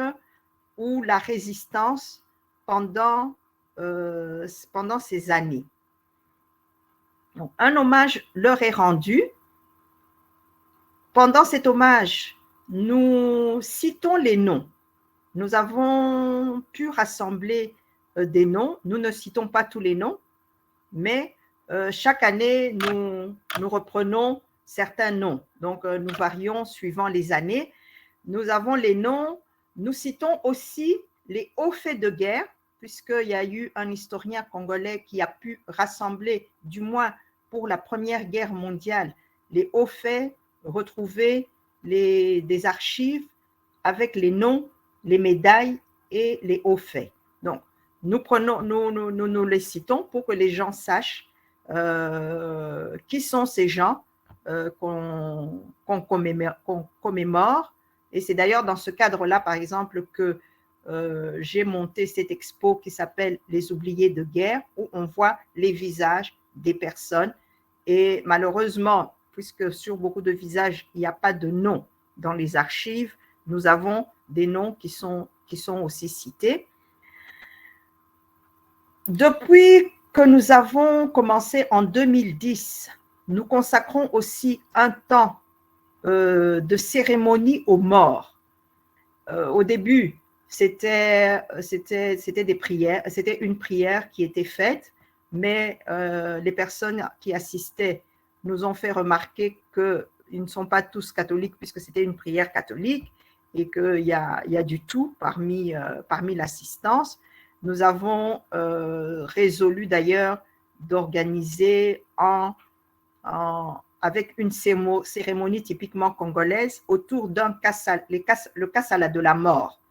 ou la résistance pendant ces années. Donc, un hommage leur est rendu. Pendant cet hommage, nous citons les noms. Nous avons pu rassembler des noms. Nous ne citons pas tous les noms, mais chaque année, nous reprenons certains noms. Donc, nous varions suivant les années. Nous avons les noms. Nous citons aussi les hauts faits de guerre, puisqu'il y a eu un historien congolais qui a pu rassembler, du moins pour la Première Guerre mondiale, les hauts faits, retrouver des archives avec les noms, les médailles et les hauts faits. Donc, nous les citons pour que les gens sachent qui sont ces gens qu'on commémore. Et c'est d'ailleurs dans ce cadre-là, par exemple, que j'ai monté cette expo qui s'appelle « Les oubliés de guerre » où on voit les visages des personnes. Et malheureusement, puisque sur beaucoup de visages, il n'y a pas de nom dans les archives, nous avons des noms qui sont aussi cités. Depuis que nous avons commencé en 2010, nous consacrons aussi un temps de cérémonie aux morts. Au début, c'était des prières, c'était une prière qui était faite, mais les personnes qui assistaient nous ont fait remarquer que ils ne sont pas tous catholiques puisque c'était une prière catholique et qu'il y a du tout parmi l'assistance. Nous avons résolu d'ailleurs d'organiser avec une cérémonie typiquement congolaise autour d'un le kassala de la mort.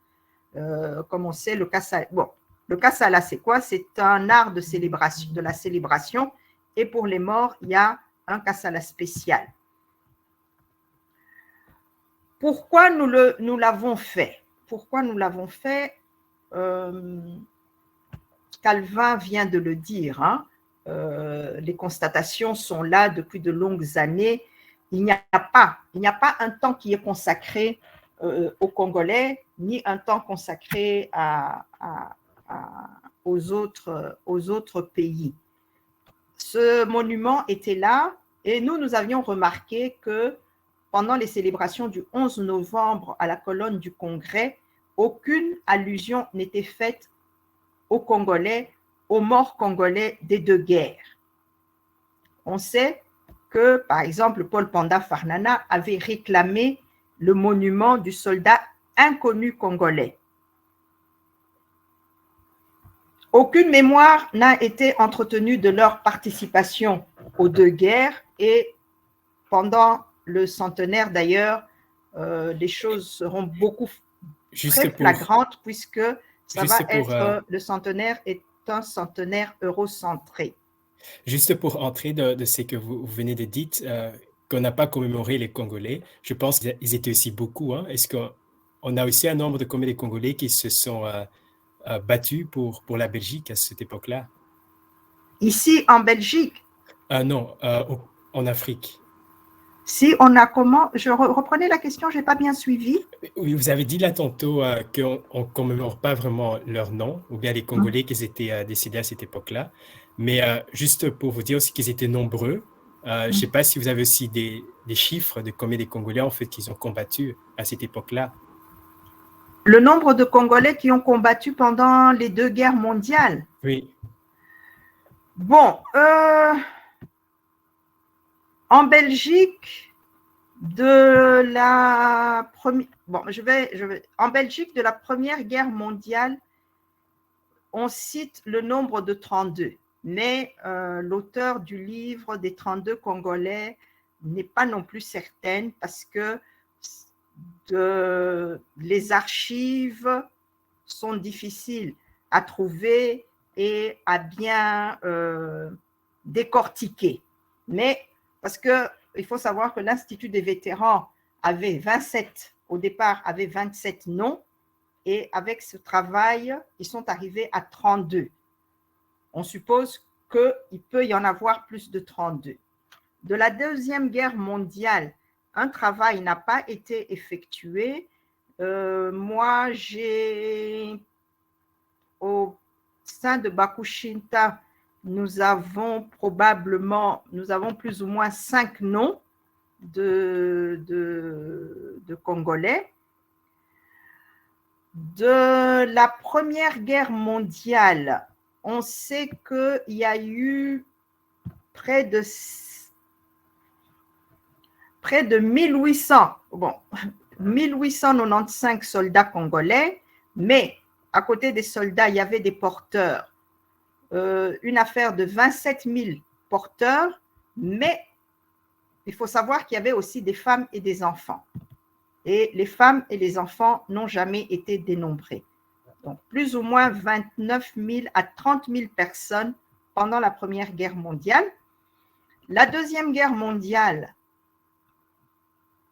Comme on sait, le kassala, c'est quoi? C'est un art de la célébration. Et pour les morts, il y a un kassala spécial. Pourquoi nous l'avons fait? Pourquoi nous l'avons fait? Calvin vient de le dire, hein. Les constatations sont là depuis de longues années. Il n'y a pas un temps qui est consacré aux Congolais, ni un temps consacré aux autres pays. Ce monument était là et nous avions remarqué que pendant les célébrations du 11 novembre à la colonne du Congrès, aucune allusion n'était faite aux Congolais, aux morts congolais des deux guerres. On sait que, par exemple, Paul Panda Farnana avait réclamé le monument du soldat inconnu congolais. Aucune mémoire n'a été entretenue de leur participation aux deux guerres et pendant le centenaire d'ailleurs, les choses seront beaucoup très flagrantes puisque le centenaire est un centenaire eurocentré. Juste pour entrer de ce que vous venez de dire, qu'on n'a pas commémoré les Congolais, je pense qu'ils étaient aussi beaucoup. Hein. Est-ce qu'on a aussi un nombre de combien de Congolais qui se sont battus pour la Belgique à cette époque-là? Ici, en Belgique? Non, en Afrique. Si on a comment? Je reprenais la question, je n'ai pas bien suivi. Oui, vous avez dit là tantôt qu'on ne commémore pas vraiment leur nom, ou bien les Congolais qui étaient décédés à cette époque-là. Mais juste pour vous dire aussi qu'ils étaient nombreux, je ne sais pas si vous avez aussi des chiffres de combien de Congolais en fait qu'ils ont combattu à cette époque-là. Le nombre de Congolais qui ont combattu pendant les deux guerres mondiales? Oui. Bon, en Belgique, en Belgique, de la Première Guerre mondiale, on cite le nombre de 32. Mais l'auteur du livre des 32 Congolais n'est pas non plus certaine parce que les archives sont difficiles à trouver et à bien décortiquer. Mais parce qu'il faut savoir que l'Institut des vétérans avait 27, au départ, avait 27 noms et avec ce travail, ils sont arrivés à 32. On suppose qu'il peut y en avoir plus de 32. De la Deuxième Guerre mondiale, un travail n'a pas été effectué. Moi, au sein de Bakushinta, nous avons plus ou moins 5 noms de Congolais. De la Première Guerre mondiale, on sait qu'il y a eu près de 1895 soldats congolais, mais à côté des soldats, il y avait des porteurs. Une affaire de 27 000 porteurs, mais il faut savoir qu'il y avait aussi des femmes et des enfants. Et les femmes et les enfants n'ont jamais été dénombrés. Donc, plus ou moins 29 000 à 30 000 personnes pendant la Première Guerre mondiale. La Deuxième Guerre mondiale,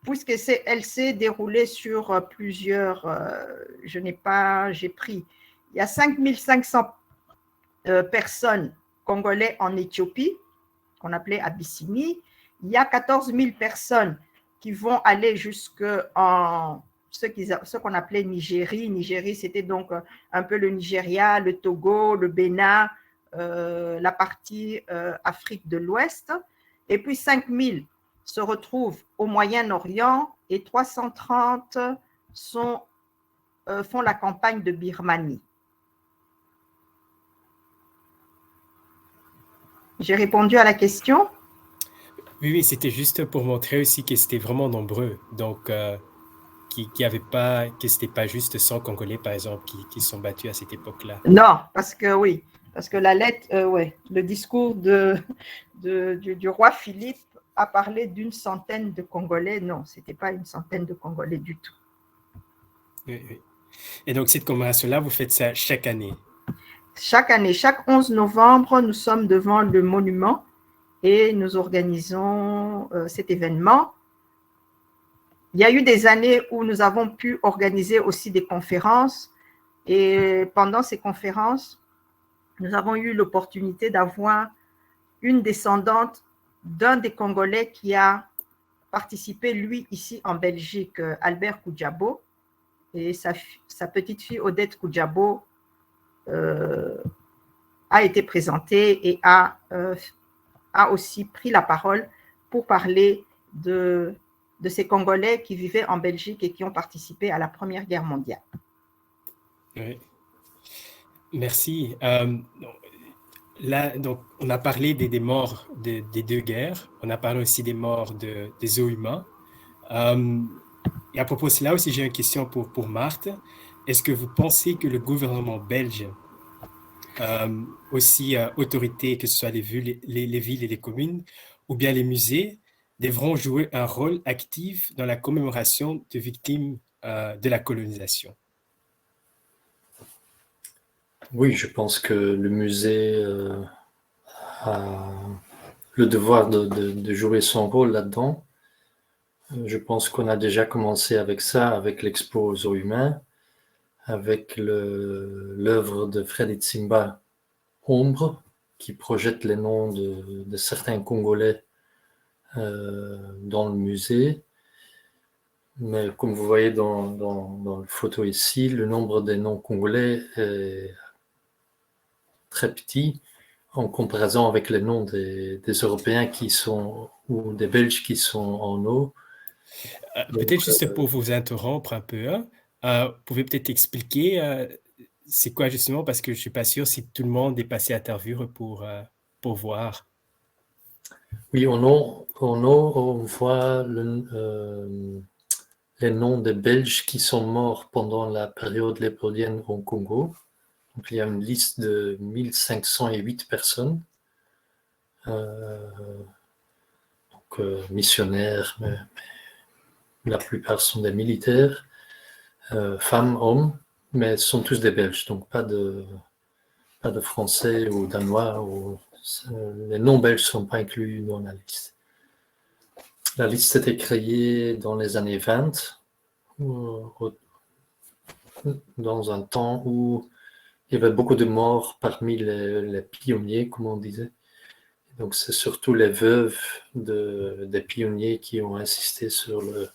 puisqu'elle s'est déroulée sur plusieurs, il y a 5 500 personnes congolais en Éthiopie, qu'on appelait Abyssinie. Il y a 14 000 personnes qui vont aller jusqu'en ce qu'on appelait Nigérie. Nigérie, c'était donc un peu le Nigeria, le Togo, le Bénin, la partie Afrique de l'Ouest. Et puis 5 000 se retrouvent au Moyen-Orient et 330 font la campagne de Birmanie. J'ai répondu à la question? Oui, oui, c'était juste pour montrer aussi que c'était vraiment nombreux. Donc, qui avait pas, que c'était pas juste 100 Congolais, par exemple, qui se sont battus à cette époque-là. Non, parce que oui, parce que la lettre, ouais, le discours du roi Philippe a parlé d'une centaine de Congolais. Non, ce n'était pas une centaine de Congolais du tout. Oui, oui. Et donc, cette commémoration-là, vous faites ça chaque année? Chaque année, chaque 11 novembre, nous sommes devant le monument et nous organisons cet événement. Il y a eu des années où nous avons pu organiser aussi des conférences et pendant ces conférences, nous avons eu l'opportunité d'avoir une descendante d'un des Congolais qui a participé, lui, ici en Belgique, Albert Koudjabo, et sa petite fille Odette Koudjabo a été présentée et a aussi pris la parole pour parler de ces Congolais qui vivaient en Belgique et qui ont participé à la Première Guerre mondiale. Oui. Merci. Là, donc, on a parlé des morts des deux guerres. On a parlé aussi des morts des eaux humains. Et à propos de cela aussi, j'ai une question pour Marthe. Est-ce que vous pensez que le gouvernement belge, aussi autorités, que ce soit les villes et les communes, ou bien les musées, devront jouer un rôle actif dans la commémoration de victimes de la colonisation? Oui, je pense que le musée a le devoir de jouer son rôle là-dedans. Je pense qu'on a déjà commencé avec ça, avec l'expo aux eaux humains, avec l'œuvre de Freddy Tsimba, Ombre, qui projette les noms de certains Congolais dans le musée. Mais comme vous voyez dans la photo ici, le nombre des noms congolais est très petit en comparaison avec les noms des Européens qui sont, ou des Belges qui sont en eau. Peut-être juste pour vous interrompre un peu, vous pouvez peut-être expliquer c'est quoi justement, parce que je ne suis pas sûr si tout le monde est passé à Tervure pour voir. Oui, en eau, on voit les noms des Belges qui sont morts pendant la période léopolienne au Congo. Donc, il y a une liste de 1508 personnes, missionnaires, mais la plupart sont des militaires, femmes, hommes, mais ce sont tous des Belges, donc pas de Français ou Danois. Les noms belges ne sont pas inclus dans la liste. La liste a été créée dans les années 20, dans un temps où il y avait beaucoup de morts parmi les pionniers, comme on disait. Donc, c'est surtout les veuves des pionniers qui ont insisté sur la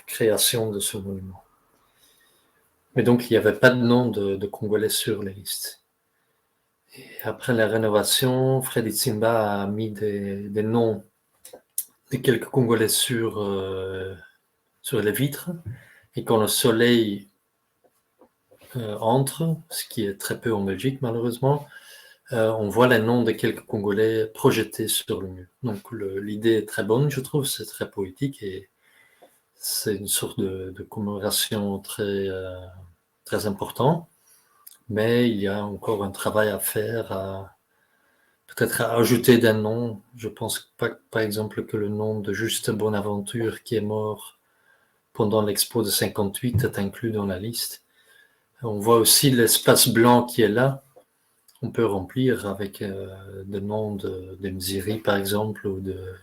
création de ce monument. Mais donc, il n'y avait pas de nom de Congolais sur les listes. Et après la rénovation, Freddy Tsimba a mis des noms de quelques Congolais sur les vitres. Et quand le soleil entre, ce qui est très peu en Belgique malheureusement, on voit les noms de quelques Congolais projetés sur le mur. Donc l'idée est très bonne, je trouve, c'est très poétique et c'est une sorte de commémoration très, très important. Mais il y a encore un travail à faire, peut-être à ajouter des noms. Je pense pas, par exemple, que le nom de Juste Bonaventure, qui est mort pendant l'expo de 58, est inclus dans la liste. On voit aussi l'espace blanc qui est là. On peut remplir avec des noms de Mziri, par exemple, ou de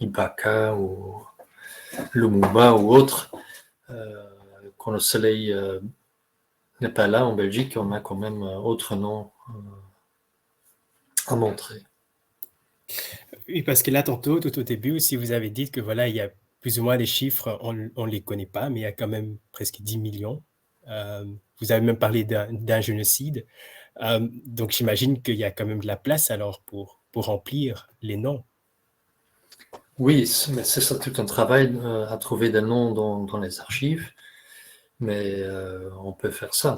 Ibaka, ou Lumumba, ou autres. Quand le soleil n'est pas là en Belgique, on a quand même autre nom à montrer. Oui, parce que là, tantôt, tout au début, aussi, vous avez dit que voilà, il y a plus ou moins des chiffres, on ne les connaît pas, mais il y a quand même presque 10 millions. Vous avez même parlé d'un génocide. Donc, j'imagine qu'il y a quand même de la place alors pour remplir les noms. Oui, mais c'est ça tout un travail à trouver des noms dans les archives, mais on peut faire ça.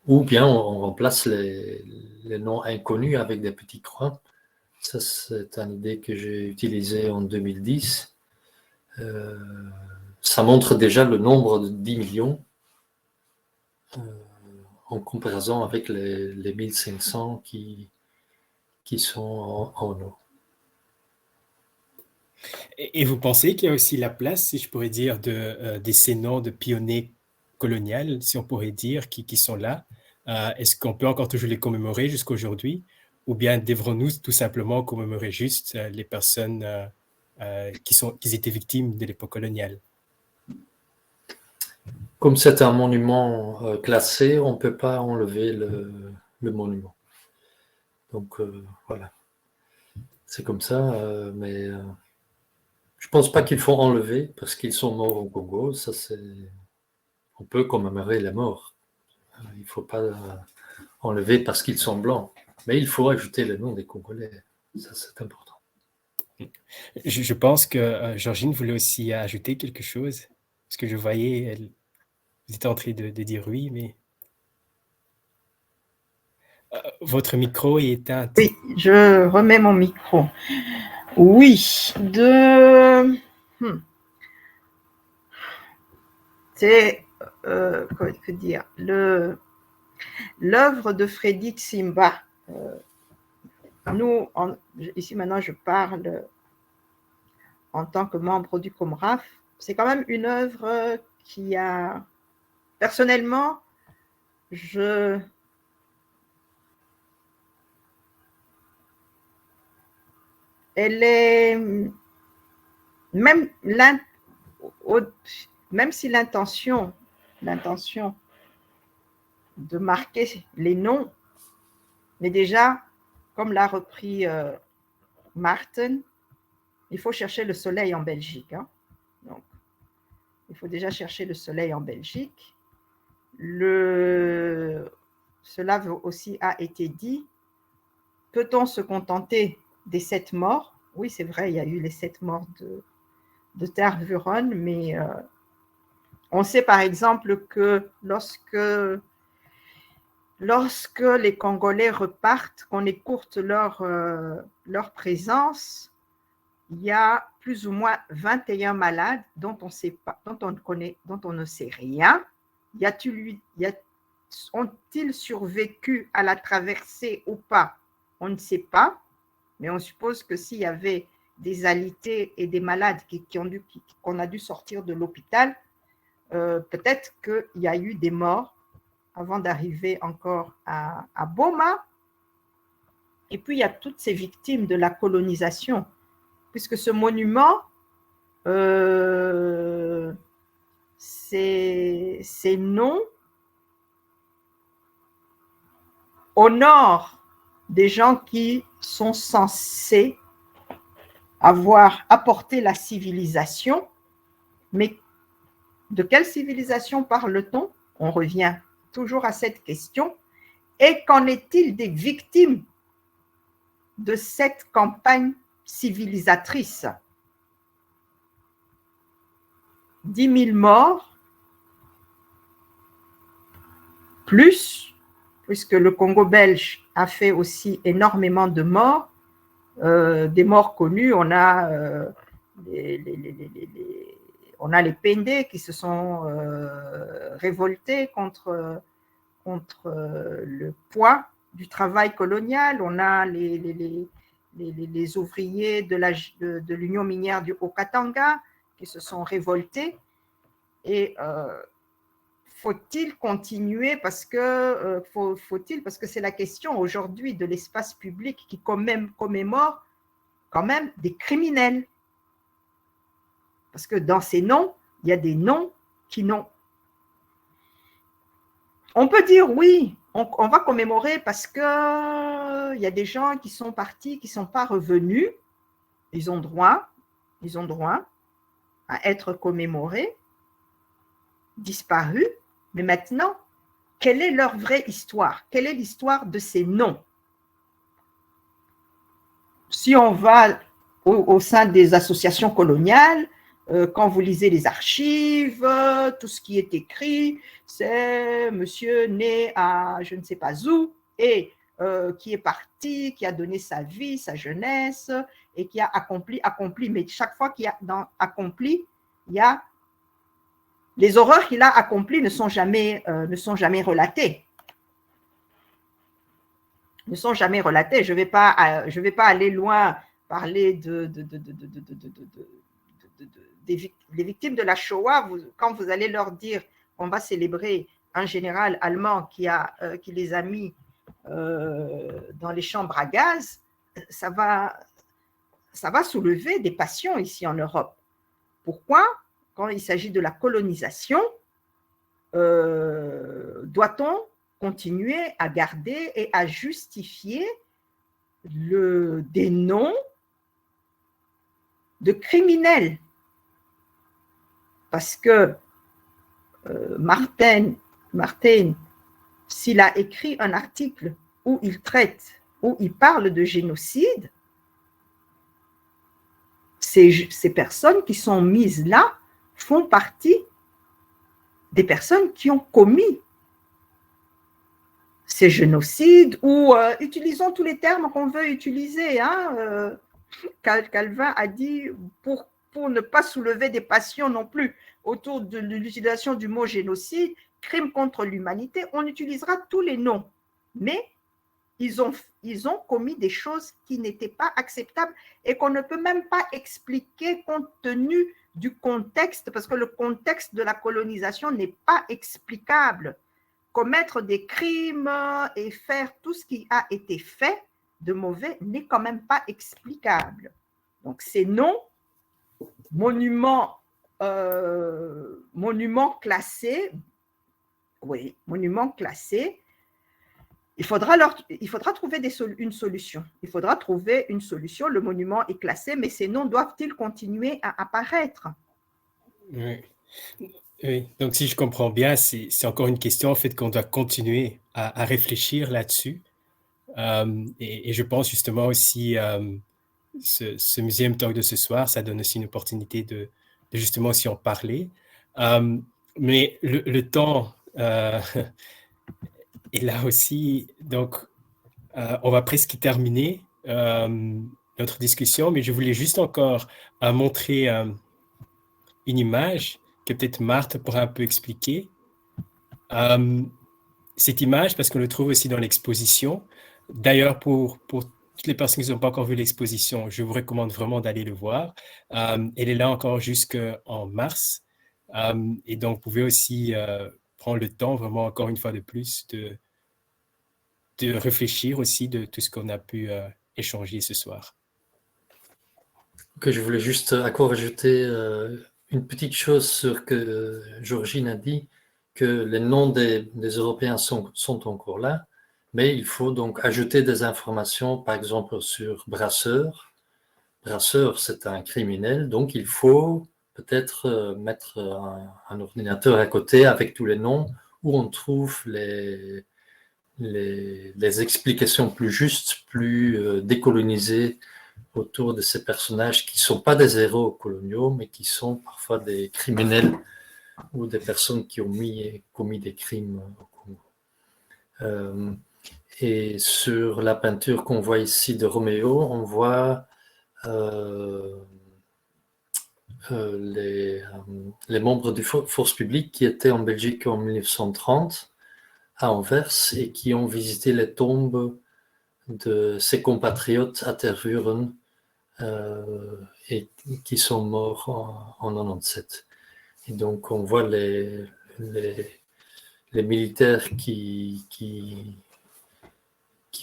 Ou bien on remplace les noms inconnus avec des petits croix. Ça, c'est une idée que j'ai utilisée en 2010. Ça montre déjà le nombre de 10 millions en comparaison avec les 1500 qui sont en eau. Et vous pensez qu'il y a aussi la place, si je pourrais dire, de ces noms de pionniers coloniaux, si on pourrait dire, qui sont là? Est-ce qu'on peut encore toujours les commémorer jusqu'à aujourd'hui? Ou bien devrons-nous tout simplement commémorer juste les personnes qui étaient victimes de l'époque coloniale? Comme c'est un monument classé, on ne peut pas enlever le monument. Donc voilà, c'est comme ça, mais je ne pense pas qu'il faut enlever parce qu'ils sont morts au Congo. Ça, on peut commémorer la mort. Il ne faut pas enlever parce qu'ils sont blancs. Mais il faut ajouter le nom des Congolais. Ça, c'est important. Je pense que Georgine voulait aussi ajouter quelque chose. Parce que je voyais, vous étiez en train de dire oui, mais... votre micro est éteint. Oui, je remets mon micro. Oui, c'est, comment dire, l'œuvre de Freddy Simba. Nous, ici maintenant, je parle en tant que membre du Comraf. C'est quand même une œuvre qui a, personnellement, elle est, même si l'intention de marquer les noms, mais déjà, comme l'a repris Martin, il faut chercher le soleil en Belgique. Hein. Donc, il faut déjà chercher le soleil en Belgique. Cela aussi a été dit. Peut-on se contenter des 7 morts? Oui, c'est vrai, il y a eu les 7 morts de Tervuren, mais on sait par exemple que lorsque les Congolais repartent, qu'on écourte leur présence, il y a plus ou moins 21 malades dont on ne sait rien. Ont-ils survécu à la traversée ou pas? On ne sait pas, mais on suppose que s'il y avait des alités et des malades qu'on a dû sortir de l'hôpital, peut-être qu'il y a eu des morts avant d'arriver encore à Boma. Et puis, il y a toutes ces victimes de la colonisation, puisque ce monument, ces noms honorent des gens qui sont censés avoir apporté la civilisation. Mais de quelle civilisation parle-t-on? On revient toujours à cette question. Et qu'en est-il des victimes de cette campagne civilisatrice? 10 000 morts, plus, puisque le Congo belge a fait aussi énormément de morts, des morts connus. On a les Pendé qui se sont révoltés contre le poids du travail colonial. On a les ouvriers de l'Union minière du Haut-Katanga qui se sont révoltés. Et faut-il continuer parce que c'est la question aujourd'hui de l'espace public qui commémore quand même des criminels. Parce que dans ces noms, il y a des noms qui n'ont... On peut dire oui, on va commémorer parce qu'il y a des gens qui sont partis, qui ne sont pas revenus. Ils ont droit à être commémorés, disparus. Mais maintenant, quelle est leur vraie histoire? Quelle est l'histoire de ces noms? Si on va au sein des associations coloniales, quand vous lisez les archives, tout ce qui est écrit, c'est monsieur né à je ne sais pas où, et qui est parti, qui a donné sa vie, sa jeunesse, et qui a accompli. Mais chaque fois qu'il a accompli, il y a les horreurs qu'il a accomplies ne sont jamais relatées. Ne sont jamais relatées. Je vais pas aller loin, parler des victimes de la Shoah. Quand vous allez leur dire qu'on va célébrer un général allemand qui les a mis dans les chambres à gaz, ça va soulever des passions ici en Europe. Pourquoi, quand il s'agit de la colonisation, doit-on continuer à garder et à justifier des noms de criminels? Parce que Martin, s'il a écrit un article où il parle de génocide, ces personnes qui sont mises là font partie des personnes qui ont commis ces génocides, ou utilisons tous les termes qu'on veut utiliser. Calvin a dit, pour ne pas soulever des passions non plus autour de l'utilisation du mot génocide, crime contre l'humanité, on utilisera tous les noms. Mais ils ont commis des choses qui n'étaient pas acceptables et qu'on ne peut même pas expliquer compte tenu du contexte, parce que le contexte de la colonisation n'est pas explicable. Commettre des crimes et faire tout ce qui a été fait de mauvais n'est quand même pas explicable. Donc ces noms, monuments classés, oui, monuments classés, il faudra trouver une solution. Il faudra trouver une solution. Le monument est classé, mais ces noms doivent-ils continuer à apparaître? Oui. Oui. Donc, si je comprends bien, c'est encore une question en fait qu'on doit continuer à réfléchir là-dessus. Et je pense justement aussi ce Museum Talk de ce soir, ça donne aussi une opportunité de justement aussi en parler. Mais le temps est là aussi. Donc, on va presque terminer notre discussion, mais je voulais juste encore montrer une image que peut-être Marthe pourra un peu expliquer. Cette image, parce qu'on le trouve aussi dans l'exposition. D'ailleurs, pour toutes les personnes qui n'ont pas encore vu l'exposition, je vous recommande vraiment d'aller le voir. Elle est là encore jusqu'en mars. Et donc, vous pouvez aussi prendre le temps, vraiment encore une fois de plus, de réfléchir aussi de tout ce qu'on a pu échanger ce soir. Je voulais juste encore ajouter une petite chose sur ce que Georgine a dit, que les noms des Européens sont encore là, mais il faut donc ajouter des informations, par exemple sur Brasseur. Brasseur, c'est un criminel, donc il faut peut-être mettre un ordinateur à côté avec tous les noms où on trouve les explications plus justes, plus décolonisées autour de ces personnages qui ne sont pas des héros coloniaux, mais qui sont parfois des criminels ou des personnes qui ont commis des crimes au Congo. Et sur la peinture qu'on voit ici de Roméo, on voit les membres du Force publique qui étaient en Belgique en 1930 à Anvers et qui ont visité les tombes de ses compatriotes à Tervuren et qui sont morts en 97. Et donc on voit les militaires qui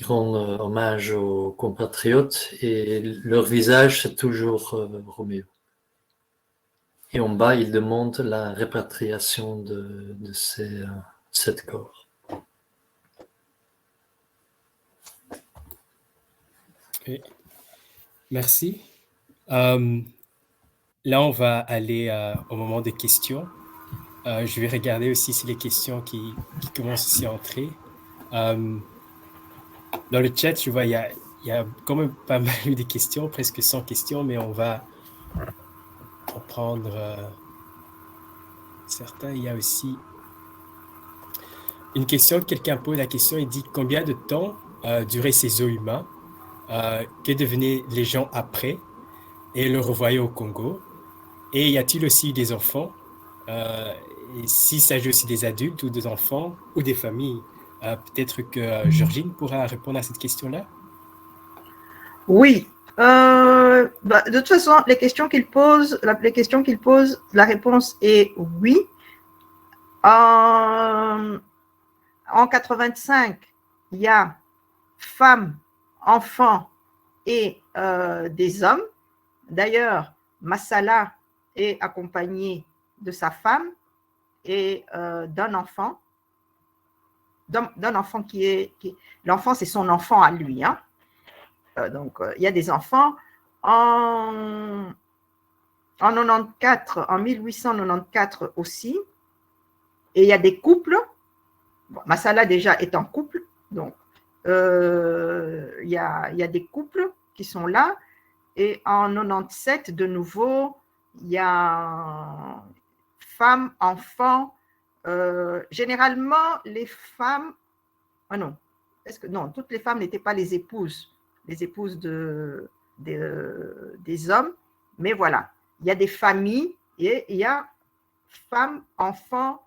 rendent hommage aux compatriotes et leur visage c'est toujours Roméo. Et en bas, ils demandent la répatriation de ces 7 corps. Okay. Merci. Là, on va aller au moment des questions. Je vais regarder aussi si les questions qui commencent ici à entrer. Dans le chat, je vois, il y a quand même pas mal eu des questions, presque 100 questions, mais on va en prendre certains. Il y a aussi une question, quelqu'un pose la question, il dit combien de temps durant ses os humains, que devenaient les gens après, et le revoyaient au Congo. Et y a-t-il aussi des enfants? Et s'il s'agit aussi des adultes ou des enfants ou des familles, peut-être que Georgine pourra répondre à cette question-là. Oui. De toute façon, les questions qu'il pose, la réponse est oui. En 85, il y a femmes, enfants et des hommes. D'ailleurs, Massala est accompagné de sa femme et d'un enfant. D'un enfant l'enfant, c'est son enfant à lui. Hein. Donc, il y a des enfants. En 1894 aussi. Et il y a des couples. Bon, Massala déjà est en couple. Donc, il y a des couples qui sont là. Et en 97, de nouveau, il y a femmes, enfants. Généralement, les femmes... Ah non, non, toutes les femmes n'étaient pas les épouses des hommes. Mais voilà, il y a des familles et il y a femmes, enfants.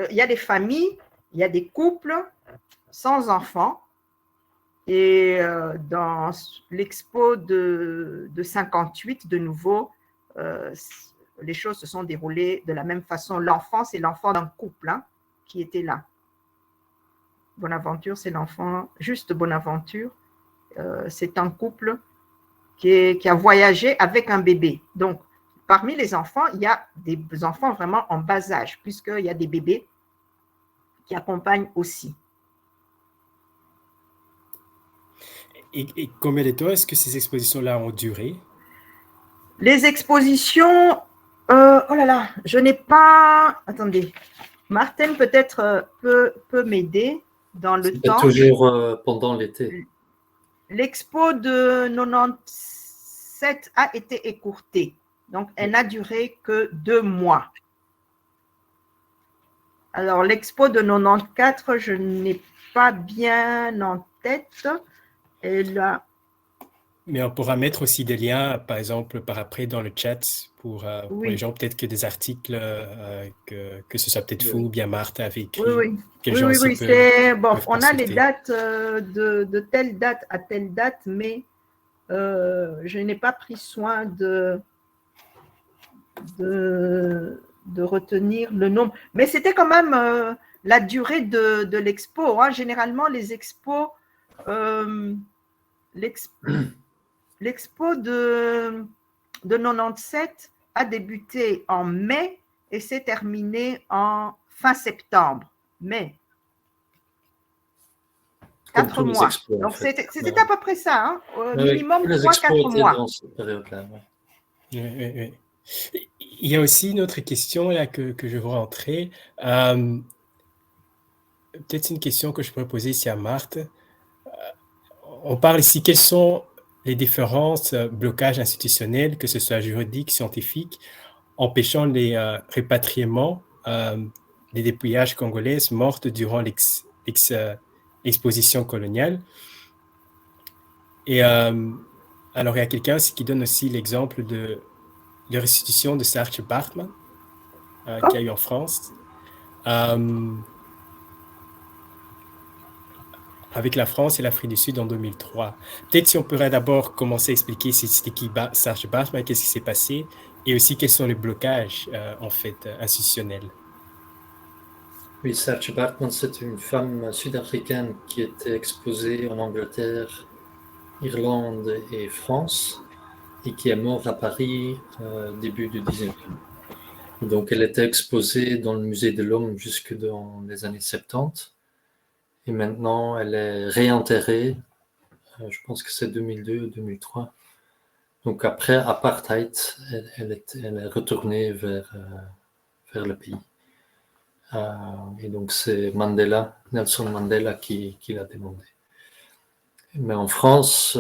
Il y a des familles, il y a des couples sans enfants. Et dans l'expo de 58, de nouveau, les choses se sont déroulées de la même façon. L'enfant, c'est l'enfant d'un couple hein, qui était là. Bonaventure, c'est l'enfant, juste Bonaventure. C'est un couple qui a voyagé avec un bébé. Donc, parmi les enfants, il y a des enfants vraiment en bas âge, puisqu'il y a des bébés qui accompagnent aussi. Et combien de temps est-ce que ces expositions-là ont duré? Les expositions, oh là là, je n'ai pas... Attendez, Martin peut-être peut m'aider dans le temps. Toujours pendant l'été. L'expo de 97 a été écourtée, donc elle n'a duré que 2 mois. Alors, l'expo de 94, je n'ai pas bien en tête. Mais on pourra mettre aussi des liens, par exemple, par après dans le chat pour les gens, peut-être que des articles, que ce soit peut-être vous ou bien Marthe avait écrit. Oui. Bon, on a les dates de telle date à telle date, mais je n'ai pas pris soin de retenir le nombre. Mais c'était quand même la durée de l'expo. Hein. Généralement, les expos, l'expo de 97 a débuté en mai et s'est terminée en fin septembre. Mais 4 mois. Expos, donc, c'était à peu près ça. Hein. Minimum 3-4 mois. Dans cette période-là, oui. Il y a aussi une autre question là, que je veux rentrer. Peut-être une question que je pourrais poser ici à Marthe. On parle ici, quelles sont les différences, blocages institutionnels, que ce soit juridiques, scientifiques, empêchant les répatriements des dépouillages congolaises mortes durant l'exposition coloniale. Et alors, il y a quelqu'un qui donne aussi l'exemple de la restitution de Serge Bartman qu'il y a eu en France. Avec la France et l'Afrique du Sud en 2003. Peut-être si on pourrait d'abord commencer à expliquer c'était qui Serge Bartman, qu'est-ce qui s'est passé, et aussi quels sont les blocages en fait institutionnels. Oui, Serge Bartman, c'est une femme sud-africaine qui était exposée en Angleterre, Irlande et France, et qui est morte à Paris début du 19e. Donc elle était exposée dans le musée de l'Homme jusque dans les années 70. Et maintenant, elle est réenterrée, je pense que c'est 2002 ou 2003. Donc après Apartheid, elle est retournée vers le pays. Et donc c'est Nelson Mandela qui l'a demandé. Mais en France,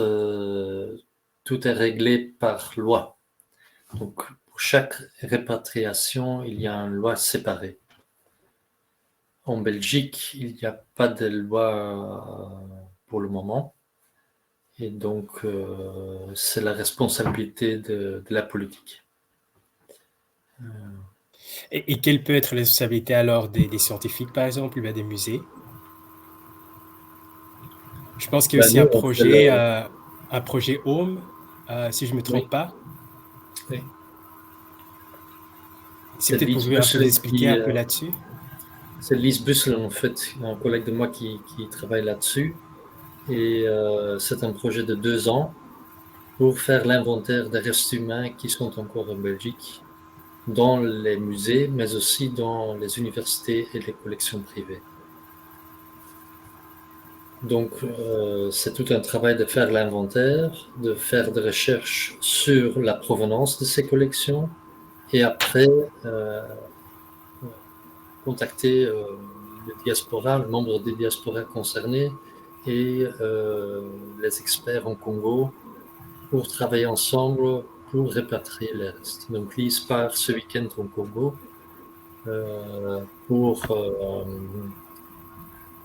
tout est réglé par loi. Donc pour chaque répatriation, il y a une loi séparée. En Belgique, il n'y a pas de loi pour le moment. Et donc, c'est la responsabilité de la politique. Et quelle peut être la responsabilité alors des scientifiques, par exemple, ou bien des musées? Je pense qu'il y a aussi Nous, on fait un projet Home, si je ne me Oui, trompe pas. oui. Si C'est peut-être Lise pouvez un peu nous Bussel expliquer un peu là-dessus. c'est Lise Bussel, en fait, un collègue de moi qui travaille là-dessus. Et c'est un projet de 2 ans pour faire l'inventaire des restes humains qui sont encore en Belgique, dans les musées, mais aussi dans les universités et les collections privées. Donc, c'est tout un travail de faire l'inventaire, de faire des recherches sur la provenance de ces collections, et après, contacter le diaspora, le membre des diasporas concernés et les experts en Congo pour travailler ensemble pour répatrier les restes. Donc, Lise part ce week-end au Congo pour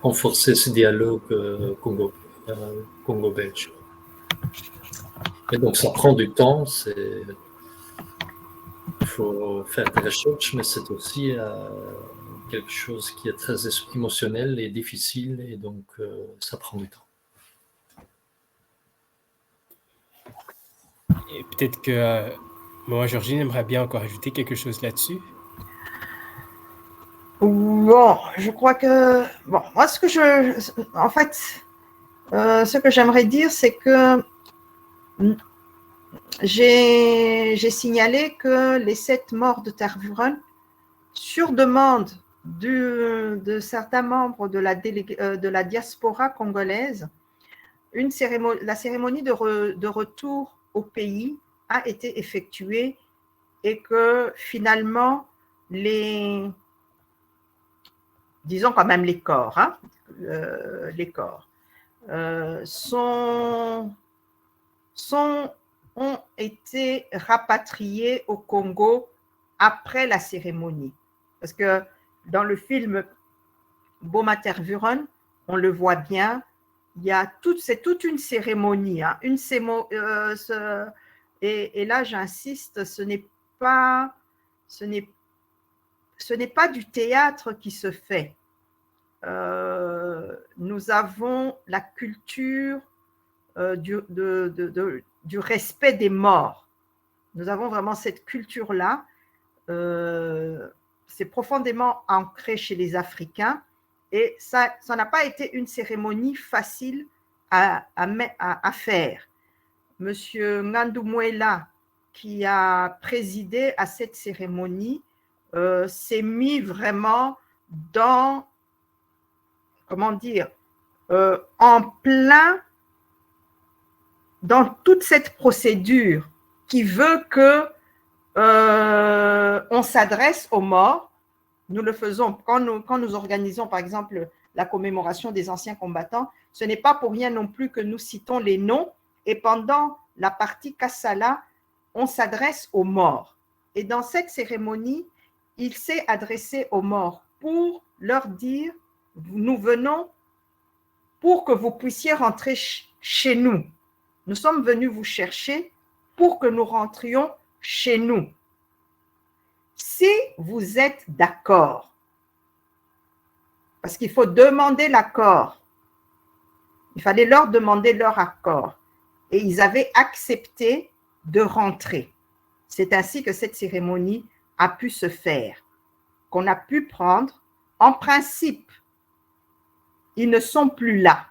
renforcer ce dialogue Congo-belge. Et donc, ça prend du temps, il faut faire des recherches, mais c'est aussi quelque chose qui est très émotionnel et difficile, et donc ça prend du temps. Et peut-être que moi, Georgine aimerait bien encore ajouter quelque chose là-dessus. Bon, je crois que bon, moi ce que j'aimerais dire, c'est que j'ai signalé que les 7 morts de Tervuren, sur demande de certains membres de la diaspora congolaise, la cérémonie de retour au pays a été effectuée, et que finalement disons quand même les corps, ont été rapatriés au Congo après la cérémonie. Parce que dans le film Boma Tervuren, on le voit bien, c'est toute une cérémonie. Et là, j'insiste, ce n'est pas du théâtre qui se fait. Nous avons la culture du respect des morts. Nous avons vraiment cette culture-là. C'est profondément ancré chez les Africains, et ça n'a pas été une cérémonie facile à faire. Monsieur Ngandou-Mouela, qui a présidé à cette cérémonie, s'est mis vraiment dans, comment dire, en plein dans toute cette procédure qui veut que on s'adresse aux morts. Nous le faisons quand nous organisons, par exemple, la commémoration des anciens combattants. Ce n'est pas pour rien non plus que nous citons les noms. Et pendant la partie Kassala, on s'adresse aux morts. Et dans cette cérémonie, il s'est adressé aux morts pour leur dire: nous venons pour que vous puissiez rentrer chez nous. Nous sommes venus vous chercher pour que nous rentrions chez nous. Si vous êtes d'accord, parce qu'il faut demander l'accord, il fallait leur demander leur accord, et ils avaient accepté de rentrer. C'est ainsi que cette cérémonie a pu se faire, qu'on a pu prendre. En principe, ils ne sont plus là.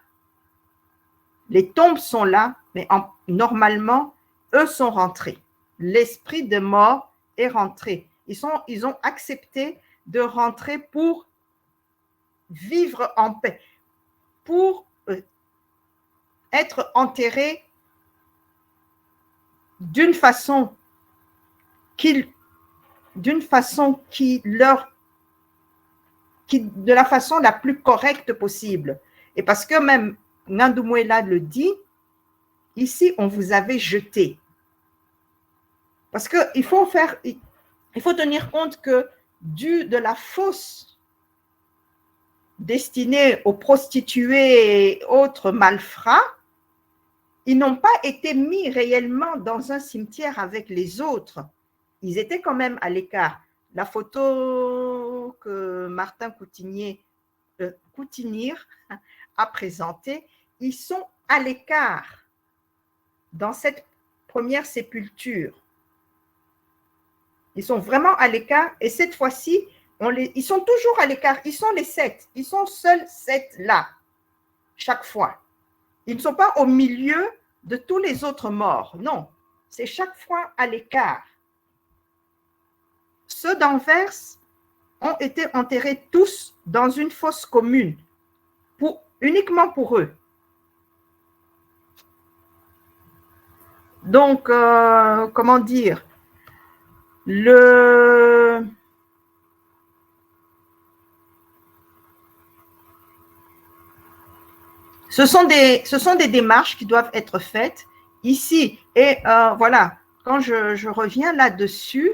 Les tombes sont là, mais normalement, eux sont rentrés. L'esprit de mort est rentré. Ils ont accepté de rentrer pour vivre en paix, pour être enterrés de la façon la plus correcte possible. Et parce que même Ngandou-Mouela le dit, ici, on vous avait jeté. Parce qu'il faut tenir compte que de la fausse destinés aux prostituées et autres malfrats, ils n'ont pas été mis réellement dans un cimetière avec les autres. Ils étaient quand même à l'écart. La photo que Martin Coutinier a présentée, ils sont à l'écart dans cette première sépulture. Ils sont vraiment à l'écart et cette fois-ci, ils sont toujours à l'écart. Ils sont les 7. Ils sont seuls 7 là, chaque fois. Ils ne sont pas au milieu de tous les autres morts. Non, c'est chaque fois à l'écart. Ceux d'Anvers ont été enterrés tous dans une fosse commune, uniquement pour eux. Donc, comment dire, ce sont des démarches qui doivent être faites ici. Et voilà, quand je reviens là-dessus,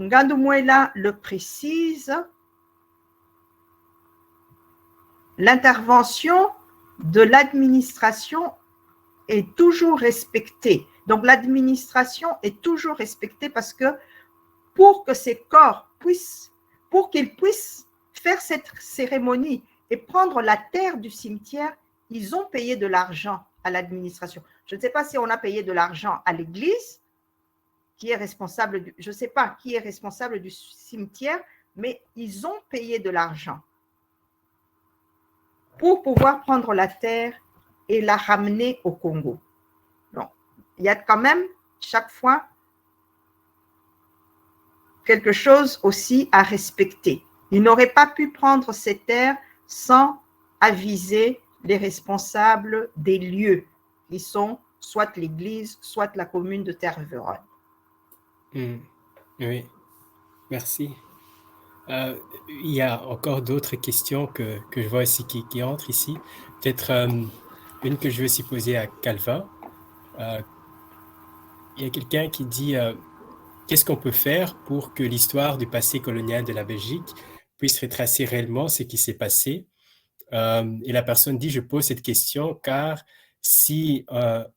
Ngandumwela le précise, l'intervention de l'administration est toujours respectée. Donc, l'administration est toujours respectée parce que pour que ces corps pour qu'ils puissent faire cette cérémonie et prendre la terre du cimetière, ils ont payé de l'argent à l'administration. Je ne sais pas si on a payé de l'argent à l'église, qui est responsable, je ne sais pas qui est responsable du cimetière, mais ils ont payé de l'argent pour pouvoir prendre la terre et la ramener au Congo. Donc, il y a quand même chaque fois quelque chose aussi à respecter. Ils n'auraient pas pu prendre ces terres sans aviser les responsables des lieux, qui sont soit l'église, soit la commune de Tervuren. Oui, merci. Il y a encore d'autres questions que je vois ici qui entrent ici. Peut-être une que je veux aussi poser à Calvin. Il y a quelqu'un qui dit qu'est-ce qu'on peut faire pour que l'histoire du passé colonial de la Belgique puisse retracer réellement ce qui s'est passé. Et la personne dit, je pose cette question car si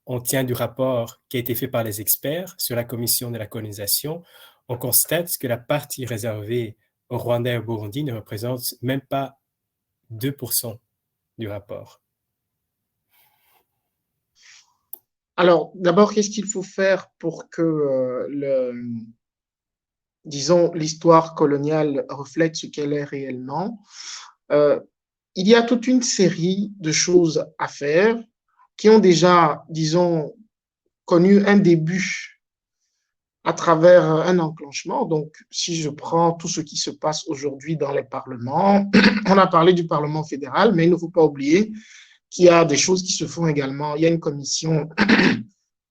on tient du rapport qui a été fait par les experts sur la commission de la colonisation, on constate que la partie réservée au Rwanda et au Burundi ne représente même pas 2% du rapport. Alors, d'abord, qu'est-ce qu'il faut faire pour que disons, l'histoire coloniale reflète ce qu'elle est réellement? Il y a toute une série de choses à faire qui ont déjà, disons, connu un début à travers un enclenchement. Donc, si je prends tout ce qui se passe aujourd'hui dans les parlements, on a parlé du Parlement fédéral, mais il ne faut pas oublier qu'il y a des choses qui se font également. Il y a une commission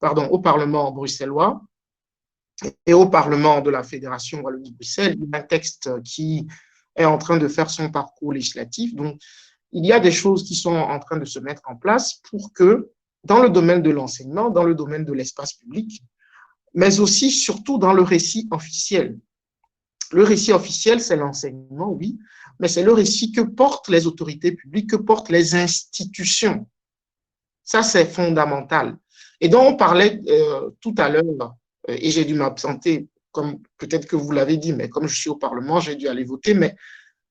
au Parlement bruxellois et au Parlement de la Fédération Wallonie-Bruxelles. Il y a un texte qui est en train de faire son parcours législatif. Donc, il y a des choses qui sont en train de se mettre en place pour que, dans le domaine de l'enseignement, dans le domaine de l'espace public, mais aussi, surtout, dans le récit officiel. Le récit officiel, c'est l'enseignement, oui, mais c'est le récit que portent les autorités publiques, que portent les institutions. Ça, c'est fondamental. Et donc, on parlait tout à l'heure, et j'ai dû m'absenter, comme peut-être que vous l'avez dit, mais comme je suis au Parlement, j'ai dû aller voter, mais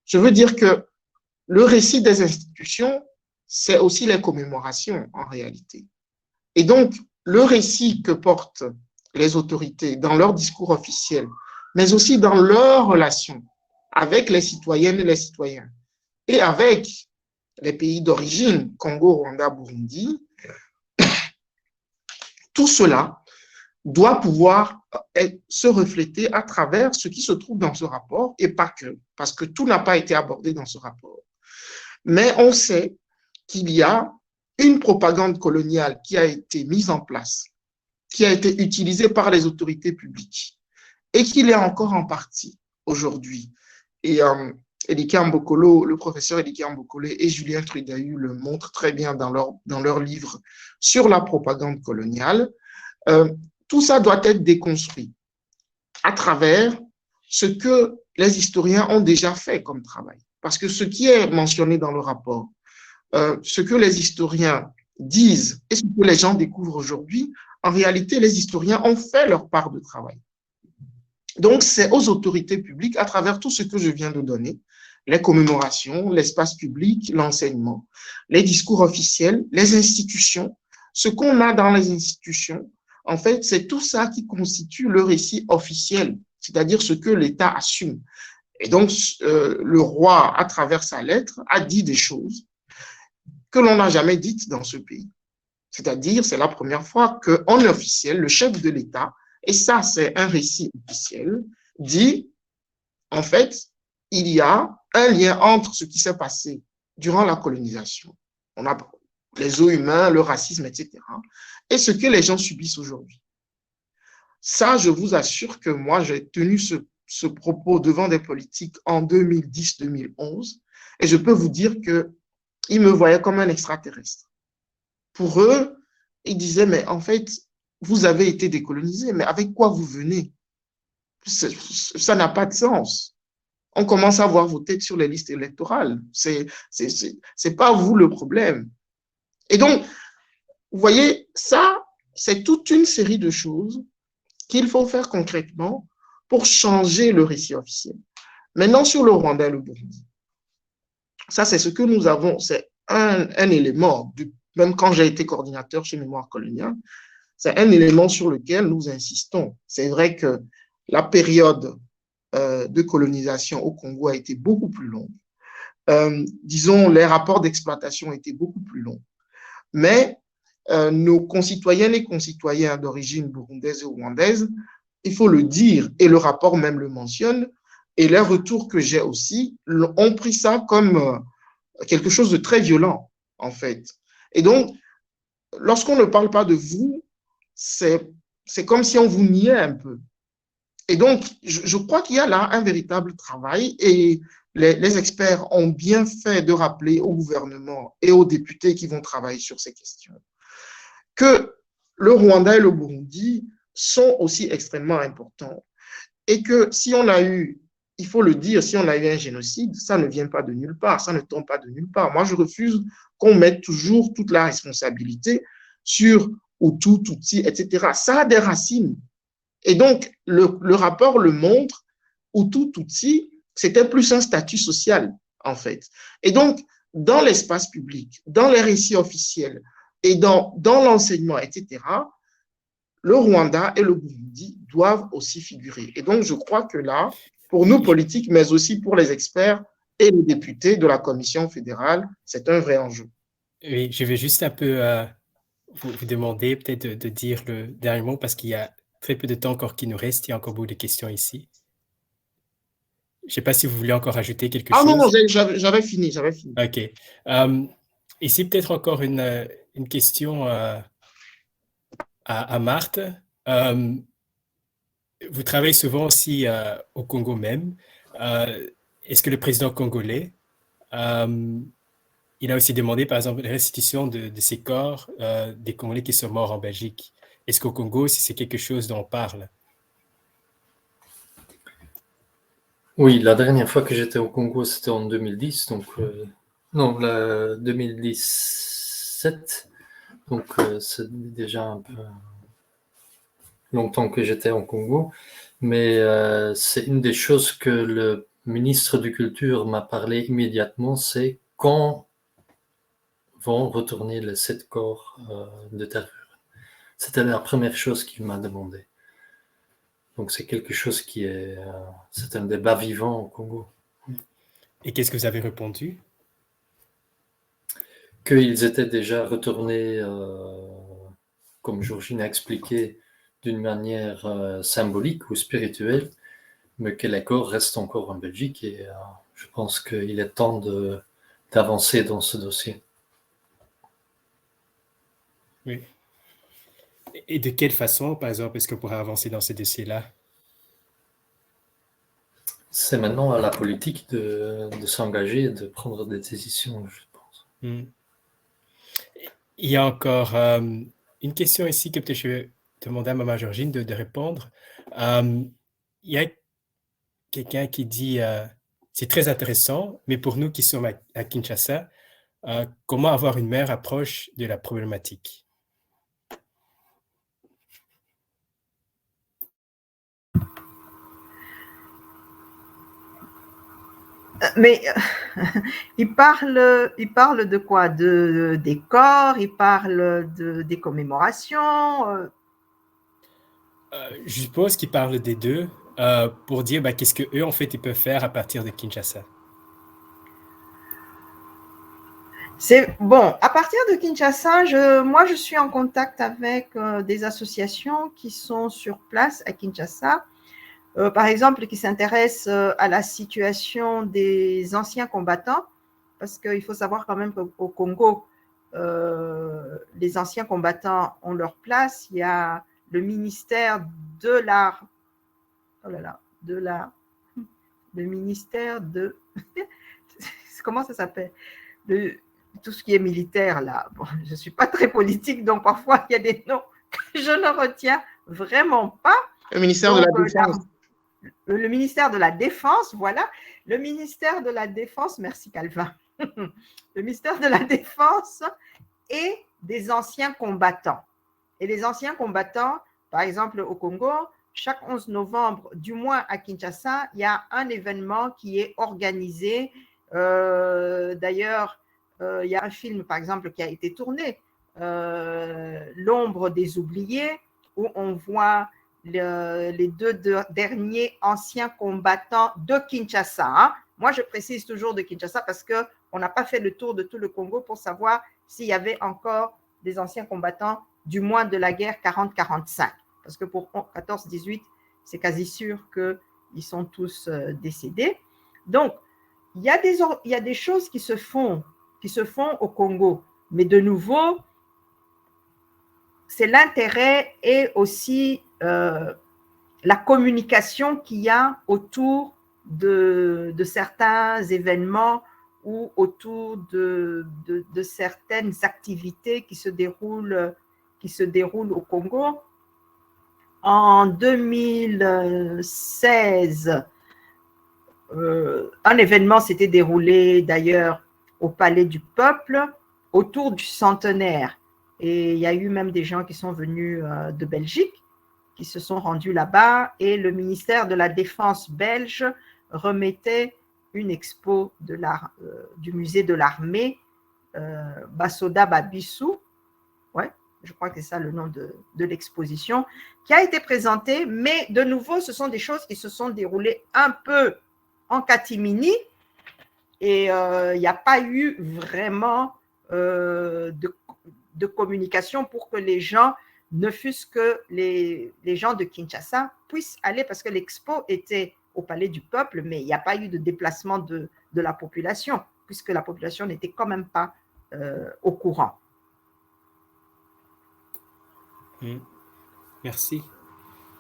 je veux dire que le récit des institutions, c'est aussi les commémorations en réalité. Et donc, le récit que portent les autorités dans leur discours officiel, mais aussi dans leurs relations avec les citoyennes et les citoyens, et avec les pays d'origine, Congo, Rwanda, Burundi, tout cela doit pouvoir se refléter à travers ce qui se trouve dans ce rapport, et pas que, parce que tout n'a pas été abordé dans ce rapport. Mais on sait qu'il y a une propagande coloniale qui a été mise en place, qui a été utilisée par les autorités publiques et qu'il est encore en partie aujourd'hui. Et Elike Mbokolo, le professeur Elike Mbokolo et Julien Trudahu le montrent très bien dans leur livre sur la propagande coloniale. Tout ça doit être déconstruit à travers ce que les historiens ont déjà fait comme travail. Parce que ce qui est mentionné dans le rapport, ce que les historiens disent et ce que les gens découvrent aujourd'hui, en réalité, les historiens ont fait leur part de travail. Donc, c'est aux autorités publiques, à travers tout ce que je viens de donner, les commémorations, l'espace public, l'enseignement, les discours officiels, les institutions, ce qu'on a dans les institutions, en fait, c'est tout ça qui constitue le récit officiel, c'est-à-dire ce que l'État assume. Et donc, le roi, à travers sa lettre, a dit des choses que l'on n'a jamais dites dans ce pays. C'est-à-dire, c'est la première fois qu'en officiel, le chef de l'État, et ça, c'est un récit officiel, dit, en fait, il y a un lien entre ce qui s'est passé durant la colonisation, on a les eaux humains, le racisme, etc., et ce que les gens subissent aujourd'hui. Ça, je vous assure que moi, j'ai tenu ce propos devant des politiques en 2010-2011, et je peux vous dire qu'ils me voyaient comme un extraterrestre. Pour eux, ils disaient, mais en fait, vous avez été décolonisé, mais avec quoi vous venez? Ça n'a pas de sens. On commence à voir vos têtes sur les listes électorales. C'est pas vous le problème. Et donc, vous voyez, ça, c'est toute une série de choses qu'il faut faire concrètement pour changer le récit officiel. Maintenant, sur le Rwanda et le Burundi, ça, c'est ce que nous avons, c'est un élément, même quand j'ai été coordinateur chez Mémoire coloniale, c'est un élément sur lequel nous insistons. C'est vrai que la période de colonisation au Congo a été beaucoup plus longue. Disons, les rapports d'exploitation étaient beaucoup plus longs. Mais nos concitoyennes et concitoyens d'origine burundaise et rwandaise, il faut le dire, et le rapport même le mentionne, et les retours que j'ai aussi ont pris ça comme quelque chose de très violent, en fait. Et donc, lorsqu'on ne parle pas de vous, c'est comme si on vous niait un peu. Et donc, je crois qu'il y a là un véritable travail et les experts ont bien fait de rappeler au gouvernement et aux députés qui vont travailler sur ces questions que le Rwanda et le Burundi sont aussi extrêmement importants et que si on a eu, il faut le dire, si on a eu un génocide, ça ne vient pas de nulle part, ça ne tombe pas de nulle part. Moi, je refuse qu'on mette toujours toute la responsabilité sur Hutu, Tutsi, etc. Ça a des racines. Et donc, le rapport le montre, Hutu, Tutsi, c'était plus un statut social, en fait. Et donc, dans l'espace public, dans les récits officiels et dans l'enseignement, etc., le Rwanda et le Burundi doivent aussi figurer. Et donc, je crois que là, pour nous politiques, mais aussi pour les experts et les députés de la Commission fédérale, c'est un vrai enjeu. Oui, je vais juste un peu vous demander peut-être de dire le dernier mot parce qu'il y a très peu de temps encore qui nous reste. Il y a encore beaucoup de questions ici. Je ne sais pas si vous voulez encore ajouter quelque chose. Ah non, j'avais fini. OK. Ici, peut-être encore une question à Marthe. Vous travaillez souvent aussi au Congo même. Est-ce que le président congolais, il a aussi demandé, par exemple, la restitution de ces corps des Congolais qui sont morts en Belgique? Est-ce qu'au Congo, si c'est quelque chose dont on parle? Oui, la dernière fois que j'étais au Congo, c'était en 2010, donc non, 2017, donc c'est déjà un peu longtemps que j'étais au Congo, mais c'est une des choses que le ministre de Culture m'a parlé immédiatement, c'est quand vont retourner les 7 corps de terreur. C'était la première chose qu'il m'a demandé. Donc c'est quelque chose qui est... c'est un débat vivant au Congo. Et qu'est-ce que vous avez répondu? Qu'ils étaient déjà retournés, comme Georgine a expliqué, d'une manière symbolique ou spirituelle, mais que les corps restent encore en Belgique. Et je pense qu'il est temps d'avancer dans ce dossier. Oui. Et de quelle façon, par exemple, est-ce qu'on pourrait avancer dans ce dossier-là? C'est maintenant à la politique de s'engager et de prendre des décisions, je pense. Il y a encore une question ici que peut-être je vais demander à Maman Georgine de répondre. Il y a quelqu'un qui dit c'est très intéressant, mais pour nous qui sommes à Kinshasa, comment avoir une meilleure approche de la problématique? Mais il parle de quoi? Des corps, il parle des commémorations. Je suppose qu'ils parlent des deux pour dire qu'est-ce qu'eux, en fait, ils peuvent faire à partir de Kinshasa. C'est bon, à partir de Kinshasa, moi je suis en contact avec des associations qui sont sur place à Kinshasa, par exemple qui s'intéressent à la situation des anciens combattants, parce qu'il faut savoir quand même qu'au Congo, les anciens combattants ont leur place. Il y a le ministère de l'art, le ministère de, comment ça s'appelle, de tout ce qui est militaire là. Bon, je ne suis pas très politique, donc parfois il y a des noms que je ne retiens vraiment pas. Le ministère de la Défense. Le ministère de la Défense, voilà. Le ministère de la Défense, merci Calvin. Le ministère de la Défense et des anciens combattants. Et les anciens combattants, par exemple au Congo, chaque 11 novembre, du moins à Kinshasa, il y a un événement qui est organisé. D'ailleurs, il y a un film, par exemple, qui a été tourné, L'ombre des oubliés, où on voit les deux derniers anciens combattants de Kinshasa. Hein. Moi, je précise toujours de Kinshasa parce qu'on n'a pas fait le tour de tout le Congo pour savoir s'il y avait encore des anciens combattants, du moins de la guerre 40-45. Parce que pour 14-18, c'est quasi sûr qu'ils sont tous décédés. Donc, il y a des choses qui se font au Congo. Mais de nouveau, c'est l'intérêt et aussi la communication qu'il y a autour de certains événements ou autour de certaines activités qui se déroulent au Congo. En 2016, un événement s'était déroulé d'ailleurs au Palais du Peuple autour du centenaire. Et il y a eu même des gens qui sont venus de Belgique, qui se sont rendus là-bas, et le ministère de la Défense belge remettait une expo du musée de l'armée, Basoda Babissou, ouais, je crois que c'est ça le nom de l'exposition, qui a été présentée, mais de nouveau, ce sont des choses qui se sont déroulées un peu en catimini, et il n'y a pas eu vraiment de communication pour que les gens, ne fût-ce que les gens de Kinshasa, puissent aller, parce que l'expo était au Palais du Peuple, mais il n'y a pas eu de déplacement de la population, puisque la population n'était quand même pas au courant. Merci.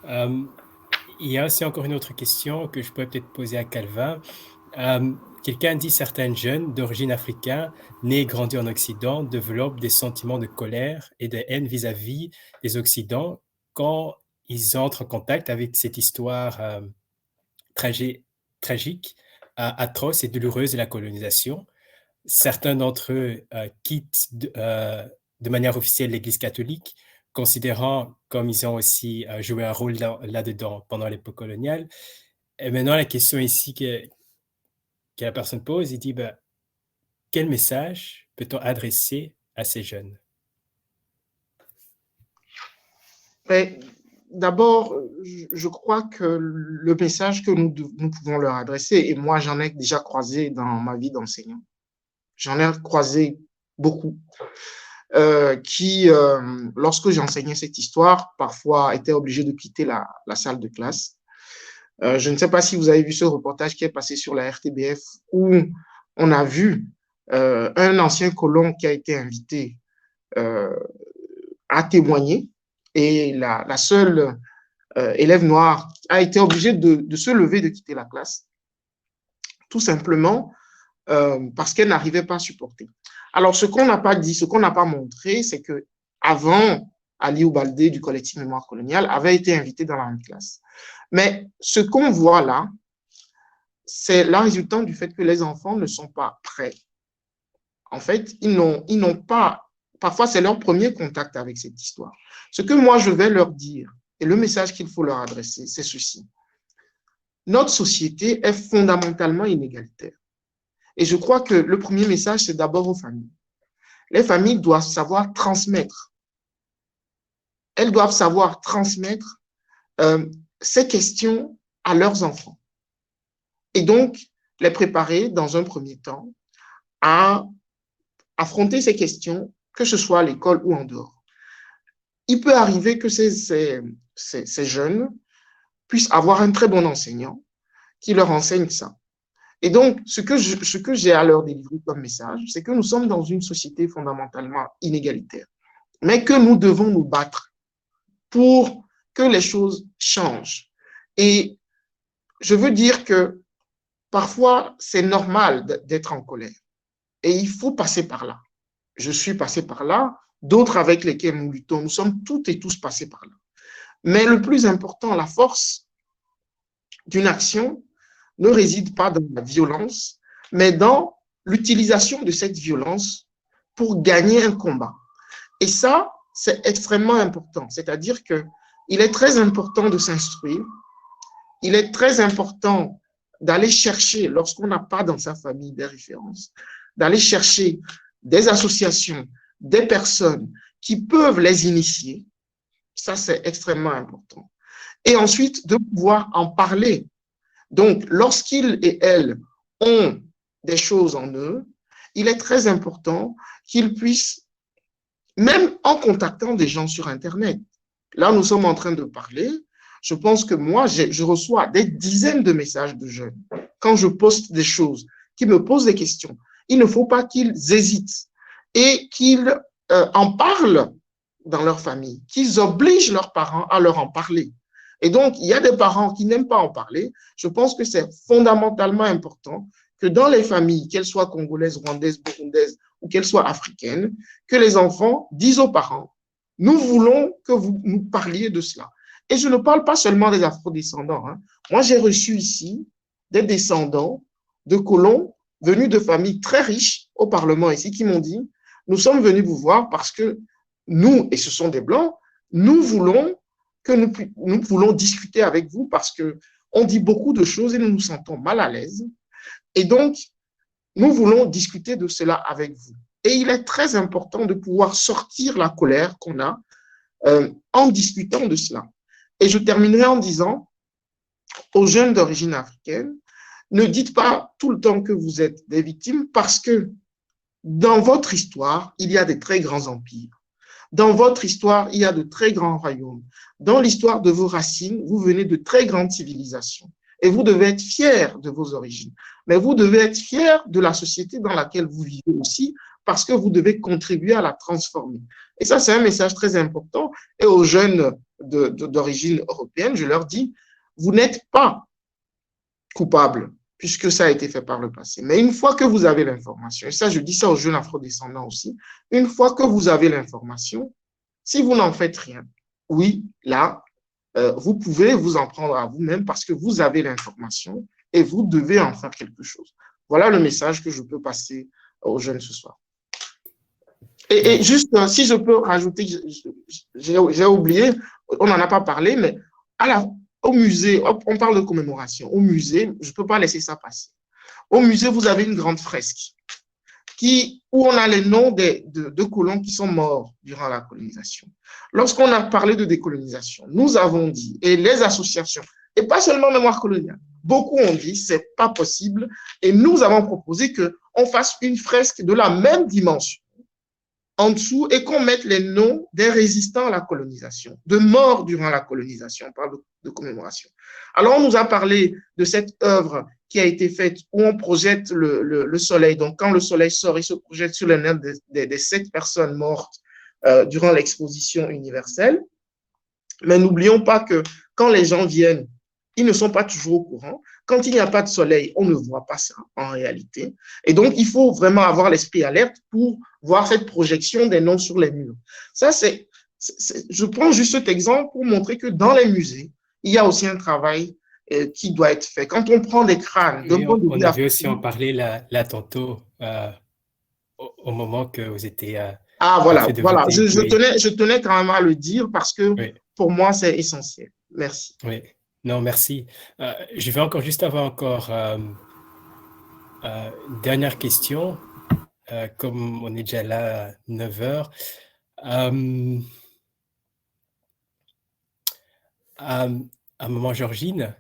Il y a aussi encore une autre question que je pourrais peut-être poser à Calvin. Quelqu'un dit certains jeunes d'origine africaine, nés et grandis en Occident, développent des sentiments de colère et de haine vis-à-vis des Occidents quand ils entrent en contact avec cette histoire tragique, atroce et douloureuse de la colonisation. Certains d'entre eux quittent de manière officielle l'Église catholique, considérant comme ils ont aussi joué un rôle là-dedans pendant l'époque coloniale. Et maintenant, la question ici que la personne pose, il dit, quel message peut-on adresser à ces jeunes? D'abord, je crois que le message que nous pouvons leur adresser, et moi j'en ai déjà croisé dans ma vie d'enseignant, j'en ai croisé beaucoup, qui, lorsque j'enseignais cette histoire, parfois étaient obligés de quitter la salle de classe. Je ne sais pas si vous avez vu ce reportage qui est passé sur la RTBF où on a vu un ancien colon qui a été invité à témoigner et la seule élève noire a été obligée de se lever, de quitter la classe, tout simplement parce qu'elle n'arrivait pas à supporter. Alors, ce qu'on n'a pas dit, ce qu'on n'a pas montré, c'est que avant, Aliou Baldé du collectif Mémoire coloniale avait été invité dans la même classe. Mais ce qu'on voit là, c'est la résultante du fait que les enfants ne sont pas prêts. En fait, ils n'ont pas, parfois c'est leur premier contact avec cette histoire. Ce que moi je vais leur dire, et le message qu'il faut leur adresser, c'est ceci. Notre société est fondamentalement inégalitaire. Et je crois que le premier message, c'est d'abord aux familles. Les familles doivent savoir transmettre. Elles doivent savoir transmettre ces questions à leurs enfants. Et donc, les préparer dans un premier temps à affronter ces questions, que ce soit à l'école ou en dehors. Il peut arriver que ces jeunes puissent avoir un très bon enseignant qui leur enseigne ça. Et donc, ce que j'ai à leur délivrer comme message, c'est que nous sommes dans une société fondamentalement inégalitaire, mais que nous devons nous battre pour que les choses changent. Et je veux dire que parfois, c'est normal d'être en colère. Et il faut passer par là. Je suis passé par là, d'autres avec lesquels nous luttons, nous sommes toutes et tous passés par là. Mais le plus important, la force d'une action ne réside pas dans la violence, mais dans l'utilisation de cette violence pour gagner un combat. Et ça, c'est extrêmement important. C'est-à-dire qu'il est très important de s'instruire, il est très important d'aller chercher, lorsqu'on n'a pas dans sa famille des références, d'aller chercher des associations, des personnes qui peuvent les initier. Ça, c'est extrêmement important. Et ensuite, de pouvoir en parler. Donc, lorsqu'ils et elles ont des choses en eux, il est très important qu'ils puissent, même en contactant des gens sur Internet. Là, nous sommes en train de parler. Je pense que moi, je reçois des dizaines de messages de jeunes. Quand je poste des choses, qui me posent des questions, il ne faut pas qu'ils hésitent et qu'ils en parlent dans leur famille, qu'ils obligent leurs parents à leur en parler. Et donc, il y a des parents qui n'aiment pas en parler. Je pense que c'est fondamentalement important que dans les familles, qu'elles soient congolaises, rwandaises, burundaises ou qu'elles soient africaines, que les enfants disent aux parents, nous voulons que vous nous parliez de cela. Et je ne parle pas seulement des afrodescendants. Moi, j'ai reçu ici des descendants de colons venus de familles très riches au Parlement ici qui m'ont dit, nous sommes venus vous voir parce que nous, et ce sont des Blancs, nous voulons discuter avec vous parce qu'on dit beaucoup de choses et nous nous sentons mal à l'aise. Et donc, nous voulons discuter de cela avec vous. Et il est très important de pouvoir sortir la colère qu'on a en discutant de cela. Et je terminerai en disant aux jeunes d'origine africaine, ne dites pas tout le temps que vous êtes des victimes parce que dans votre histoire, il y a des très grands empires. Dans votre histoire, il y a de très grands royaumes. Dans l'histoire de vos racines, vous venez de très grandes civilisations. Et vous devez être fiers de vos origines. Mais vous devez être fiers de la société dans laquelle vous vivez aussi, parce que vous devez contribuer à la transformer. Et ça, c'est un message très important. Et aux jeunes d'origine européenne, je leur dis, vous n'êtes pas coupables, puisque ça a été fait par le passé. Mais une fois que vous avez l'information, et ça, je dis ça aux jeunes afrodescendants aussi, une fois que vous avez l'information, si vous n'en faites rien, oui, là, vous pouvez vous en prendre à vous-même parce que vous avez l'information et vous devez en faire quelque chose. Voilà le message que je peux passer aux jeunes ce soir. Et juste, si je peux rajouter, j'ai oublié, on n'en a pas parlé, mais au musée, on parle de commémoration. Au musée, je ne peux pas laisser ça passer. Au musée, vous avez une grande fresque où on a les noms de colons qui sont morts durant la colonisation. Lorsqu'on a parlé de décolonisation, nous avons dit, et les associations, et pas seulement Mémoire coloniale, beaucoup ont dit, c'est pas possible, et nous avons proposé qu'on fasse une fresque de la même dimension en dessous et qu'on mette les noms des résistants à la colonisation, de morts durant la colonisation, on parle de commémoration. Alors, on nous a parlé de cette œuvre qui a été faite où on projette le soleil. Donc, quand le soleil sort, il se projette sur les nerfs des 7 personnes mortes durant l'exposition universelle. Mais n'oublions pas que quand les gens viennent, ils ne sont pas toujours au courant. Quand il n'y a pas de soleil, on ne voit pas ça en réalité. Et donc, il faut vraiment avoir l'esprit alerte pour voir cette projection des noms sur les murs. Ça, je prends juste cet exemple pour montrer que dans les musées, il y a aussi un travail qui doit être fait. Quand on prend des crânes, Et on avait aussi en parlé là tantôt, au moment que vous étiez en voilà, train de voilà. voter. Je tenais quand même à le dire parce que Oui. pour moi, c'est essentiel. Merci. Oui, non, merci. Je vais juste avoir encore une dernière question, comme on est déjà là à 9 heures. À maman Georgine,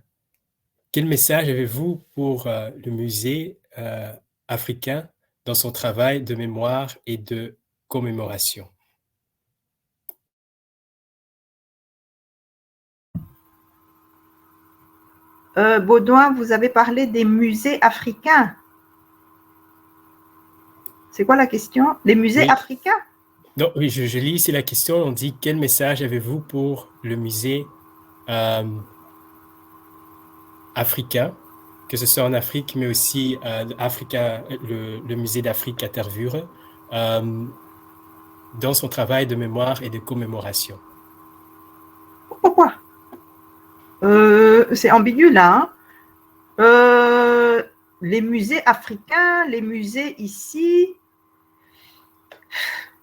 quel message avez-vous pour le musée africain dans son travail de mémoire et de commémoration? Baudouin, vous avez parlé des musées africains. C'est quoi la question? Les musées africains? Non, oui, je lis ici la question. On dit, quel message avez-vous pour le musée africain, que ce soit en Afrique, mais aussi le musée d'Afrique à Tervuren, dans son travail de mémoire et de commémoration? Pourquoi? C'est ambigu là. Les musées africains, les musées ici.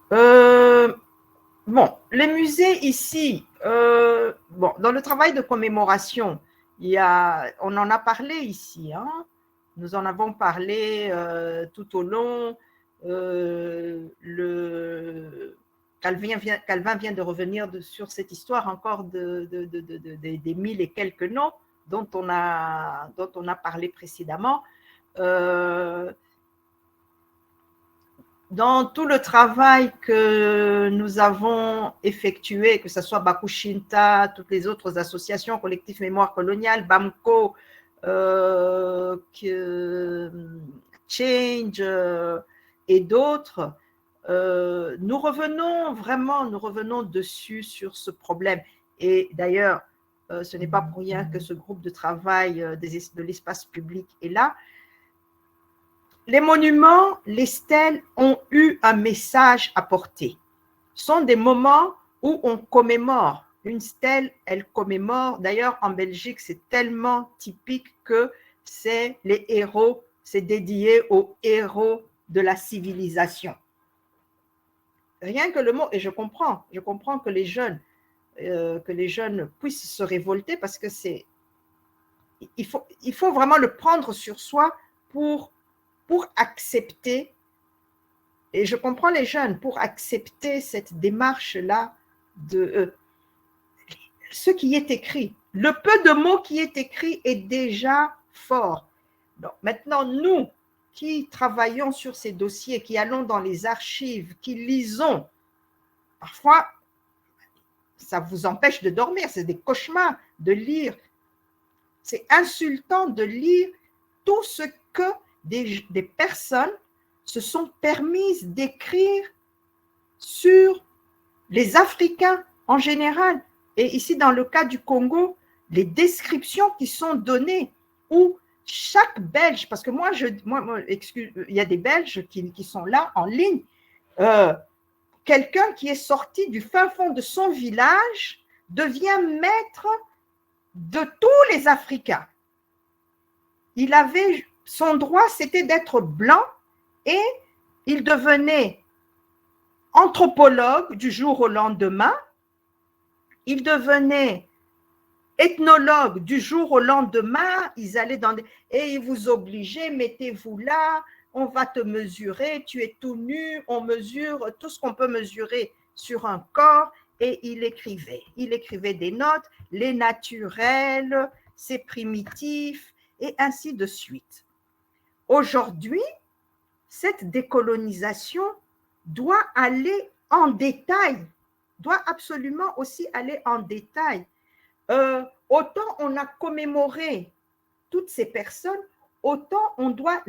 Bon, les musées ici, dans le travail de commémoration, on en a parlé ici, hein. Nous en avons parlé tout au long. Calvin vient de revenir sur cette histoire encore des 1000 et quelques noms dont on a parlé précédemment. Dans tout le travail que nous avons effectué, que ce soit Bakushinta, toutes les autres associations, collectifs mémoire coloniale, BAMCO, Change et d'autres, nous revenons dessus sur ce problème. Et d'ailleurs, ce n'est pas pour rien que ce groupe de travail de l'espace public est là. Les monuments, les stèles ont eu un message à porter. Ce sont des moments où on commémore. Une stèle, elle commémore. D'ailleurs, en Belgique, c'est tellement typique que c'est les héros, c'est dédié aux héros de la civilisation. Rien que le mot, et je comprends que les jeunes puissent se révolter parce que il faut vraiment le prendre sur soi pour accepter, et je comprends les jeunes, pour accepter cette démarche-là de ce qui est écrit. Le peu de mots qui est écrit est déjà fort. Donc, maintenant, nous qui travaillons sur ces dossiers, qui allons dans les archives, qui lisons, parfois, ça vous empêche de dormir, c'est des cauchemars de lire. C'est insultant de lire tout ce que des personnes se sont permises d'écrire sur les Africains en général. Et ici, dans le cas du Congo, les descriptions qui sont données, où chaque Belge, parce que moi il y a des Belges qui sont là en ligne, quelqu'un qui est sorti du fin fond de son village devient maître de tous les Africains. Il avait son droit, c'était d'être blanc, et il devenait anthropologue du jour au lendemain. Il devenait ethnologue du jour au lendemain. Ils allaient et ils vous obligeaient, mettez-vous là, on va te mesurer, tu es tout nu, on mesure tout ce qu'on peut mesurer sur un corps. Et il écrivait des notes, les naturels, c'est primitif, et ainsi de suite. Aujourd'hui, cette décolonisation doit aller en détail, doit absolument aussi aller en détail. Autant on a commémoré toutes ces personnes, autant on doit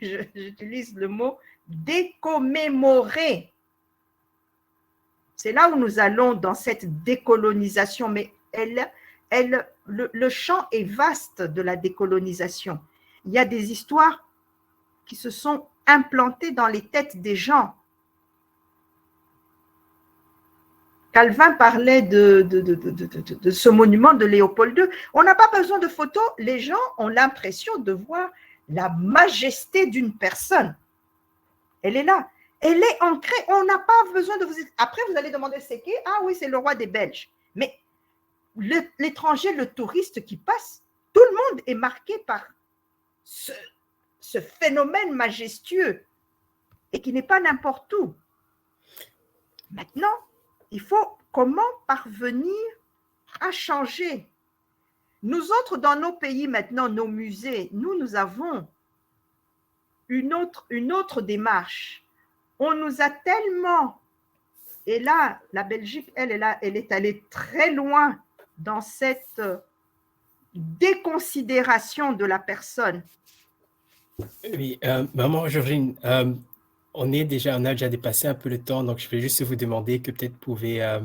j'utilise le mot décommémorer. C'est là où nous allons dans cette décolonisation, mais le champ est vaste de la décolonisation. Il y a des histoires qui se sont implantées dans les têtes des gens. Calvin parlait de ce monument de Léopold II. On n'a pas besoin de photos. Les gens ont l'impression de voir la majesté d'une personne. Elle est là. Elle est ancrée. On n'a pas besoin de vous... Après, vous allez demander c'est qui? Ah oui, c'est le roi des Belges. Mais l'étranger, le touriste qui passe, tout le monde est marqué par ce phénomène majestueux et qui n'est pas n'importe où. Maintenant, il faut comment parvenir à changer. Nous autres, dans nos pays maintenant, nos musées, nous avons une autre démarche. On nous a tellement, et là, la Belgique, elle est allée très loin dans cette déconsidération de la personne. Oui, maman Georgine, on a déjà dépassé un peu le temps, donc je vais juste vous demander que peut-être vous pouvez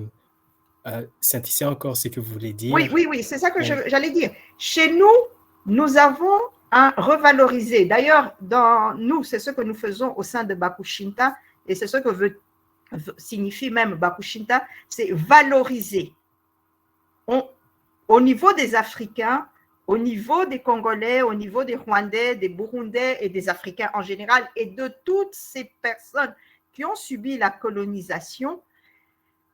synthétiser encore ce que vous voulez dire. Oui, c'est ça que j'allais dire. Chez nous, nous avons un revalorisé. D'ailleurs, nous, c'est ce que nous faisons au sein de Bakushinta, et c'est ce que signifie même Bakushinta, c'est valoriser. Au niveau des Africains, au niveau des Congolais, au niveau des Rwandais, des Burundais et des Africains en général, et de toutes ces personnes qui ont subi la colonisation,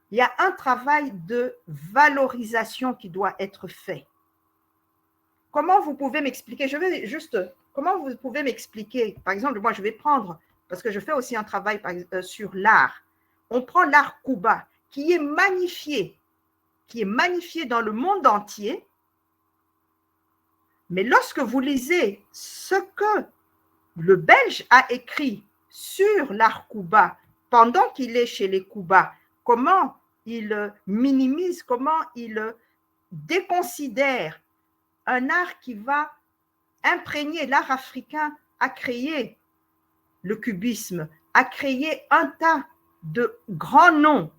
il y a un travail de valorisation qui doit être fait. Comment vous pouvez m'expliquer? Comment vous pouvez m'expliquer? Par exemple, moi, je vais prendre, parce que je fais aussi un travail sur l'art. On prend l'art Kuba, qui est magnifié dans le monde entier. Mais lorsque vous lisez ce que le Belge a écrit sur l'art Kuba, pendant qu'il est chez les Kuba, comment il minimise, comment il déconsidère un art qui va imprégner l'art africain, a créé le cubisme, a créé un tas de grands noms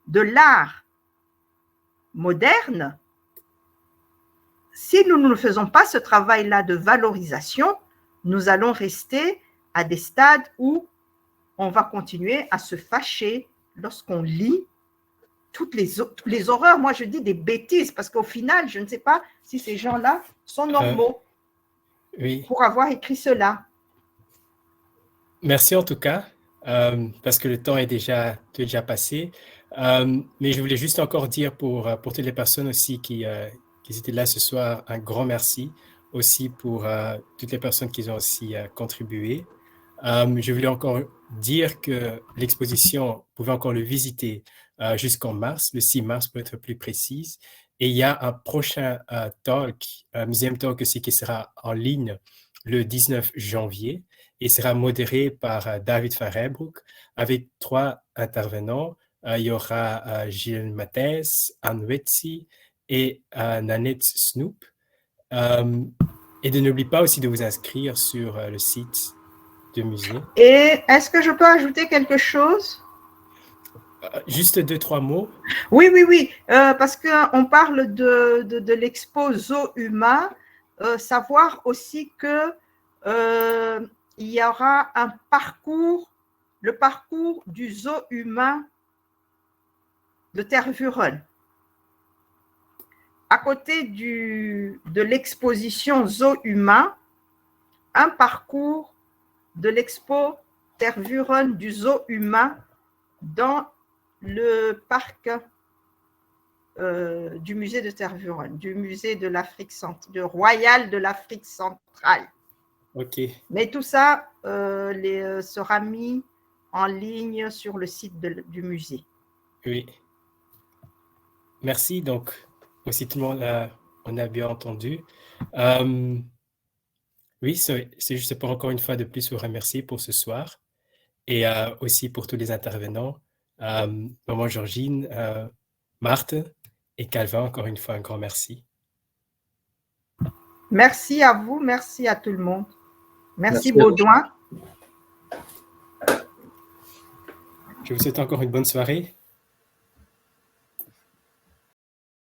de l'art moderne. Si nous ne faisons pas ce travail-là de valorisation, nous allons rester à des stades où on va continuer à se fâcher lorsqu'on lit toutes les horreurs. Moi, je dis des bêtises parce qu'au final, je ne sais pas si ces gens-là sont normaux pour avoir écrit cela. Merci en tout cas, parce que le temps est déjà passé. Mais je voulais juste encore dire pour toutes les personnes aussi qui étaient là ce soir, un grand merci aussi pour toutes les personnes qui ont aussi contribué. Je voulais encore dire que l'exposition, vous pouvez encore le visiter jusqu'en mars, le 6 mars pour être plus précise. Et il y a un prochain talk, Museum Talk aussi, qui sera en ligne le 19 janvier et sera modéré par David van Rijbroek avec 3 intervenants. Il y aura Gilles Mathès, Anne Wetzi et Nanette Snoop. Et de n'oubliez pas aussi de vous inscrire sur le site du musée. Et est-ce que je peux ajouter quelque chose? Juste 2-3 mots. Oui, parce qu'on parle de l'expo Zoo Humain, savoir aussi que il y aura le parcours du zoo humain de Tervuren. À côté de l'exposition Zoo Humain, un parcours de l'expo Tervuren du zoo humain dans le parc du musée de Tervuren, du musée de l'Afrique centrale, royal de l'Afrique centrale. Ok. Mais tout ça sera mis en ligne sur le site du musée. Oui. Merci. Donc, aussi tout le monde on a bien entendu. Oui, c'est juste pour encore une fois de plus vous remercier pour ce soir et aussi pour tous les intervenants. Maman Georgine, Marthe et Calvin, encore une fois, un grand merci. Merci à vous, merci à tout le monde. Merci Baudouin. Je vous souhaite encore une bonne soirée.